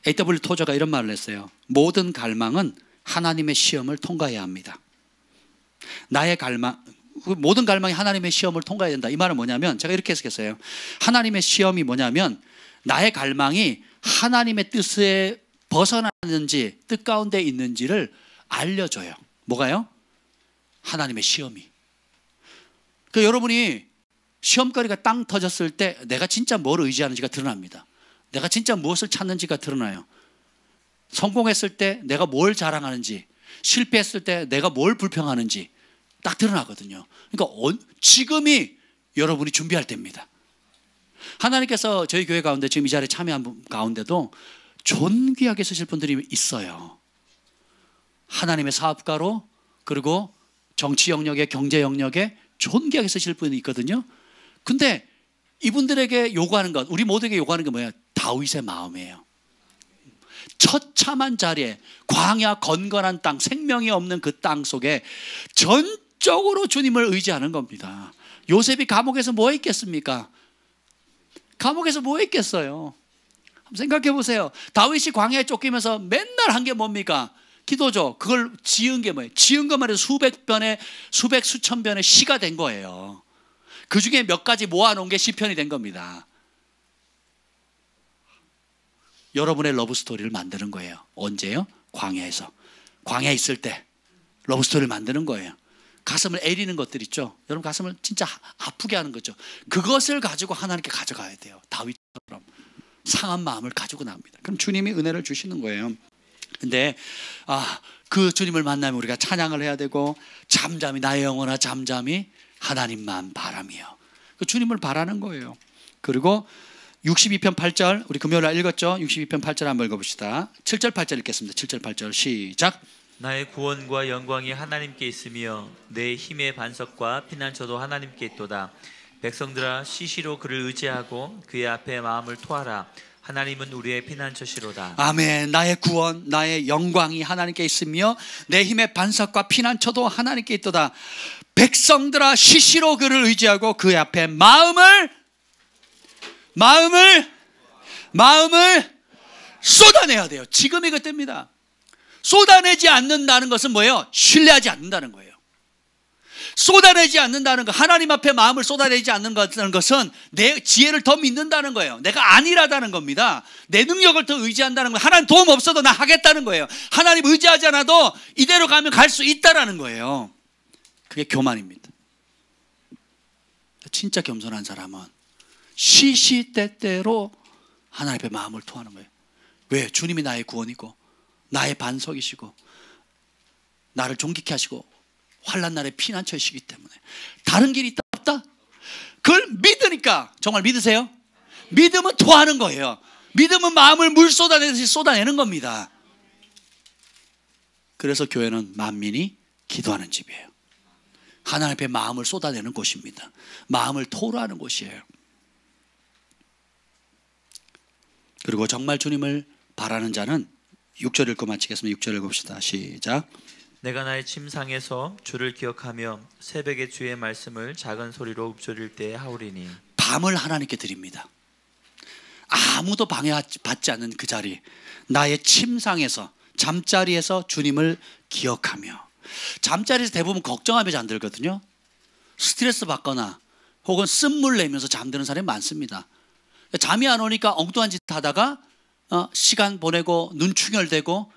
A.W. 토저가 이런 말을 했어요. 모든 갈망은 하나님의 시험을 통과해야 합니다. 모든 갈망이 하나님의 시험을 통과해야 된다. 이 말은 뭐냐면, 제가 이렇게 해석했어요. 하나님의 시험이 뭐냐면, 나의 갈망이 하나님의 뜻에 벗어나는지 뜻 가운데 있는지를 알려줘요. 뭐가요? 하나님의 시험이. 여러분이 시험거리가 땅 터졌을 때 내가 진짜 뭘 의지하는지가 드러납니다. 내가 진짜 무엇을 찾는지가 드러나요. 성공했을 때 내가 뭘 자랑하는지, 실패했을 때 내가 뭘 불평하는지 딱 드러나거든요. 그러니까 지금이 여러분이 준비할 때입니다. 하나님께서 저희 교회 가운데 지금 이 자리에 참여한 분 가운데도 존귀하게 쓰실 분들이 있어요. 하나님의 사업가로, 그리고 정치 영역에, 경제 영역에 존귀하게 쓰실 분이 있거든요. 근데 이분들에게 요구하는 것, 우리 모두에게 요구하는 게 뭐예요? 다윗의 마음이에요. 처참한 자리에, 광야 건건한 땅, 생명이 없는 그 땅 속에 전적으로 주님을 의지하는 겁니다. 요셉이 감옥에서 뭐 했겠습니까? 감옥에서 뭐 했겠어요? 한번 생각해 보세요. 다윗이 광야에 쫓기면서 맨날 한 게 뭡니까? 기도죠. 그걸 지은 게 뭐예요? 지은 것만 해도 수천 변의 시가 된 거예요. 그 중에 몇 가지 모아놓은 게 시편이 된 겁니다. 여러분의 러브스토리를 만드는 거예요. 언제요? 광야에서. 광야에 있을 때 러브스토리를 만드는 거예요. 가슴을 애리는 것들 있죠. 여러분 가슴을 진짜 아프게 하는 거죠. 그것을 가지고 하나님께 가져가야 돼요. 다윗처럼 상한 마음을 가지고 나옵니다. 그럼 주님이 은혜를 주시는 거예요. 근데 그 주님을 만나면 우리가 찬양을 해야 되고, 잠잠히 나의 영혼아 잠잠히 하나님만 바라며, 그 주님을 바라는 거예요. 그리고 62편 8절, 우리 금요일날 읽었죠? 62편 8절 한번 읽어봅시다. 7절 8절 읽겠습니다. 7절 8절 시작. 나의 구원과 영광이 하나님께 있으며 내 힘의 반석과 피난처도 하나님께 있도다. 백성들아 시시로 그를 의지하고 그의 앞에 마음을 토하라. 하나님은 우리의 피난처시로다. 아멘. 나의 구원, 나의 영광이 하나님께 있으며 내 힘의 반석과 피난처도 하나님께 있도다. 백성들아 시시로 그를 의지하고 그의 앞에 마음을 쏟아내야 돼요. 지금이 그때입니다. 쏟아내지 않는다는 것은 뭐예요? 신뢰하지 않는다는 거예요. 쏟아내지 않는다는 것, 하나님 앞에 마음을 쏟아내지 않는다는 것은 내 지혜를 더 믿는다는 거예요. 내가 안일하다는 겁니다. 내 능력을 더 의지한다는 거예요. 하나님 도움 없어도 나 하겠다는 거예요. 하나님 의지하지 않아도 이대로 가면 갈 수 있다라는 거예요. 그게 교만입니다. 진짜 겸손한 사람은 시시때때로 하나님 앞에 마음을 토하는 거예요. 왜? 주님이 나의 구원이고 나의 반석이시고 나를 존귀케 하시고 환난 날에 피난처이시기 때문에. 다른 길이 있다 없다? 그걸 믿으니까. 정말 믿으세요? 믿음은 토하는 거예요. 믿음은 마음을 물 쏟아내듯이 쏟아내는 겁니다. 그래서 교회는 만민이 기도하는 집이에요. 하나님 앞에 마음을 쏟아내는 곳입니다. 마음을 토로하는 곳이에요. 그리고 정말 주님을 바라는 자는 6절 읽고 마치겠습니다. 6절 읽읍시다. 시작. 내가 나의 침상에서 주를 기억하며 새벽에 주의 말씀을 작은 소리로 읊조릴 때에 하오리니. 밤을 하나님께 드립니다. 아무도 방해받지 않는 그 자리, 나의 침상에서, 잠자리에서 주님을 기억하며. 잠자리에서 대부분 걱정하며 잠들거든요. 스트레스 받거나 혹은 쓴물 내면서 잠드는 사람이 많습니다. 잠이 안 오니까 엉뚱한 짓 하다가 시간 보내고 눈 충혈되고,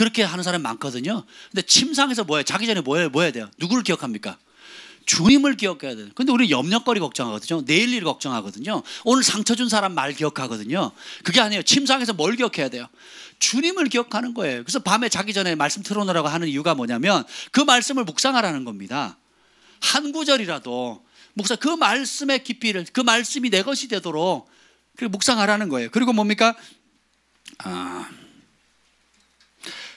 그렇게 하는 사람이 많거든요. 근데 침상에서 뭐예요? 자기 전에 뭐 해야 돼요? 누구를 기억합니까? 주님을 기억해야 돼요. 근데 우리는 염려거리 걱정하거든요. 내일 일 걱정하거든요. 오늘 상처 준 사람 말 기억하거든요. 그게 아니에요. 침상에서 뭘 기억해야 돼요? 주님을 기억하는 거예요. 그래서 밤에 자기 전에 말씀 틀어놓으라고 하는 이유가 뭐냐면 그 말씀을 묵상하라는 겁니다. 한 구절이라도 묵상, 그 말씀의 깊이를, 그 말씀이 내 것이 되도록 묵상하라는 거예요. 그리고 뭡니까?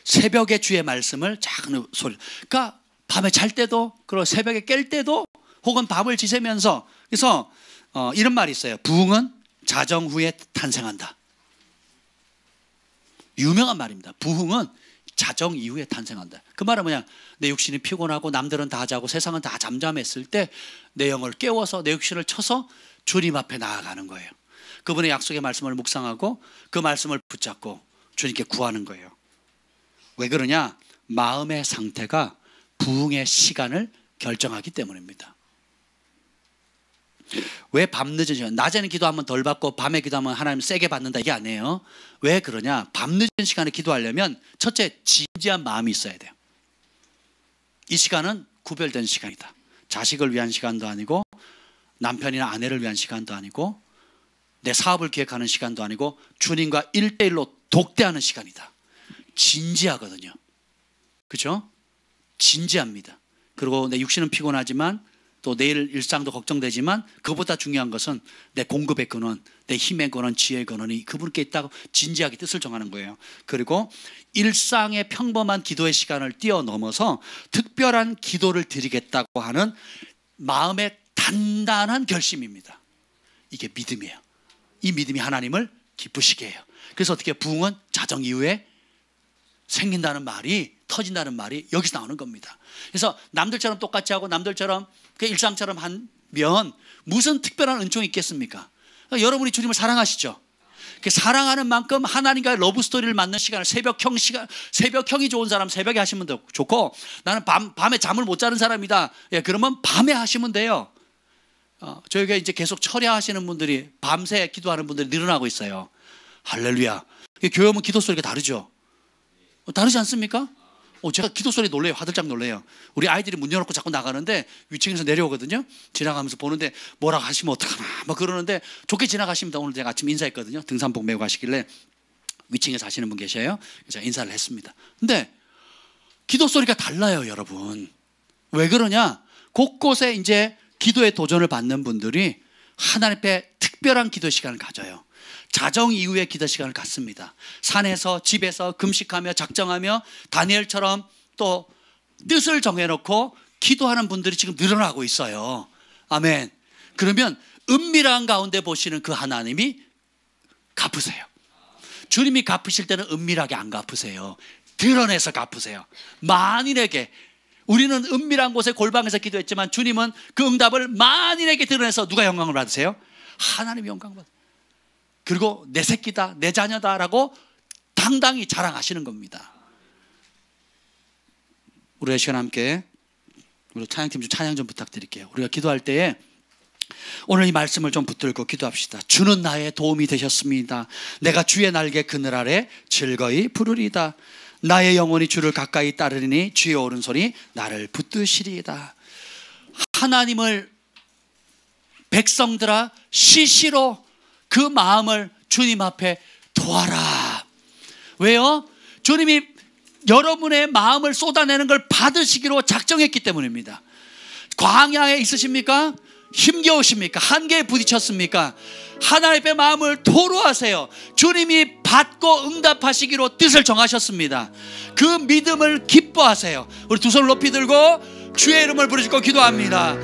새벽에 주의 말씀을 작은 소리. 그러니까 밤에 잘 때도, 그리고 새벽에 깰 때도, 혹은 밤을 지새면서. 그래서 이런 말이 있어요. 부흥은 자정 후에 탄생한다. 유명한 말입니다. 부흥은 자정 이후에 탄생한다. 그 말은 뭐냐? 내 육신이 피곤하고 남들은 다 자고 세상은 다 잠잠했을 때 내 영을 깨워서 내 육신을 쳐서 주님 앞에 나아가는 거예요. 그분의 약속의 말씀을 묵상하고 그 말씀을 붙잡고 주님께 구하는 거예요. 왜 그러냐? 마음의 상태가 부흥의 시간을 결정하기 때문입니다. 왜 밤 늦은 시간? 낮에는 기도하면 덜 받고 밤에 기도하면 하나님 세게 받는다, 이게 아니에요. 왜 그러냐? 밤 늦은 시간에 기도하려면 첫째, 진지한 마음이 있어야 돼요. 이 시간은 구별된 시간이다. 자식을 위한 시간도 아니고 남편이나 아내를 위한 시간도 아니고 내 사업을 기획하는 시간도 아니고 주님과 1대1로 독대하는 시간이다. 진지하거든요. 그렇죠? 진지합니다. 그리고 내 육신은 피곤하지만 또 내일 일상도 걱정되지만 그보다 중요한 것은 내 공급의 근원, 내 힘의 근원, 지혜의 근원이 그분께 있다고 진지하게 뜻을 정하는 거예요. 그리고 일상의 평범한 기도의 시간을 뛰어넘어서 특별한 기도를 드리겠다고 하는 마음의 단단한 결심입니다. 이게 믿음이에요. 이 믿음이 하나님을 기쁘시게 해요. 그래서 어떻게 부흥은 자정 이후에 생긴다는 말이, 터진다는 말이 여기서 나오는 겁니다. 그래서 남들처럼 똑같이 하고 남들처럼 그 일상처럼 하면 무슨 특별한 은총이 있겠습니까? 그러니까 여러분이 주님을 사랑하시죠? 사랑하는 만큼 하나님과의 러브스토리를 만드는 시간을 새벽형이 좋은 사람 새벽에 하시면 좋고, 나는 밤에 잠을 못 자는 사람이다. 예, 그러면 밤에 하시면 돼요. 저희가 이제 계속 철야하시는 분들이, 밤새 기도하는 분들이 늘어나고 있어요. 할렐루야. 교회 오면 기도 소리가 다르죠? 다르지 않습니까? 제가 기도 소리 놀래요. 화들짝 놀래요. 우리 아이들이 문 열어놓고 자꾸 나가는데 위층에서 내려오거든요. 지나가면서 보는데 뭐라고 하시면 어떡하나 막 그러는데 좋게 지나가십니다. 오늘 제가 아침 인사했거든요. 등산복 메고 가시길래 위층에서 하시는 분 계셔요. 제가 인사를 했습니다. 근데 기도 소리가 달라요, 여러분. 왜 그러냐? 곳곳에 이제 기도의 도전을 받는 분들이 하나님 앞에 특별한 기도 시간을 가져요. 자정 이후에 기도 시간을 갖습니다. 산에서 집에서 금식하며 작정하며 다니엘처럼 또 뜻을 정해놓고 기도하는 분들이 지금 늘어나고 있어요. 아멘. 그러면 은밀한 가운데 보시는 그 하나님이 갚으세요. 주님이 갚으실 때는 은밀하게 안 갚으세요. 드러내서 갚으세요. 만인에게. 우리는 은밀한 곳에 골방에서 기도했지만 주님은 그 응답을 만인에게 드러내서 누가 영광을 받으세요? 하나님이 영광을 받으세요. 그리고 내 새끼다, 내 자녀다라고 당당히 자랑하시는 겁니다. 우리가 시간 함께 우리 찬양팀 좀 찬양 좀 부탁드릴게요. 우리가 기도할 때에 오늘 이 말씀을 좀 붙들고 기도합시다. 주는 나의 도움이 되셨습니다. 내가 주의 날개 그늘 아래 즐거이 부르리다. 나의 영혼이 주를 가까이 따르리니 주의 오른손이 나를 붙드시리이다. 하나님을 백성들아 시시로 그 마음을 주님 앞에 도와라. 왜요? 주님이 여러분의 마음을 쏟아내는 걸 받으시기로 작정했기 때문입니다. 광야에 있으십니까? 힘겨우십니까? 한계에 부딪혔습니까? 하나님의 마음을 토로하세요. 주님이 받고 응답하시기로 뜻을 정하셨습니다. 그 믿음을 기뻐하세요. 우리 두 손을 높이 들고 주의 이름을 부르짖고 기도합니다.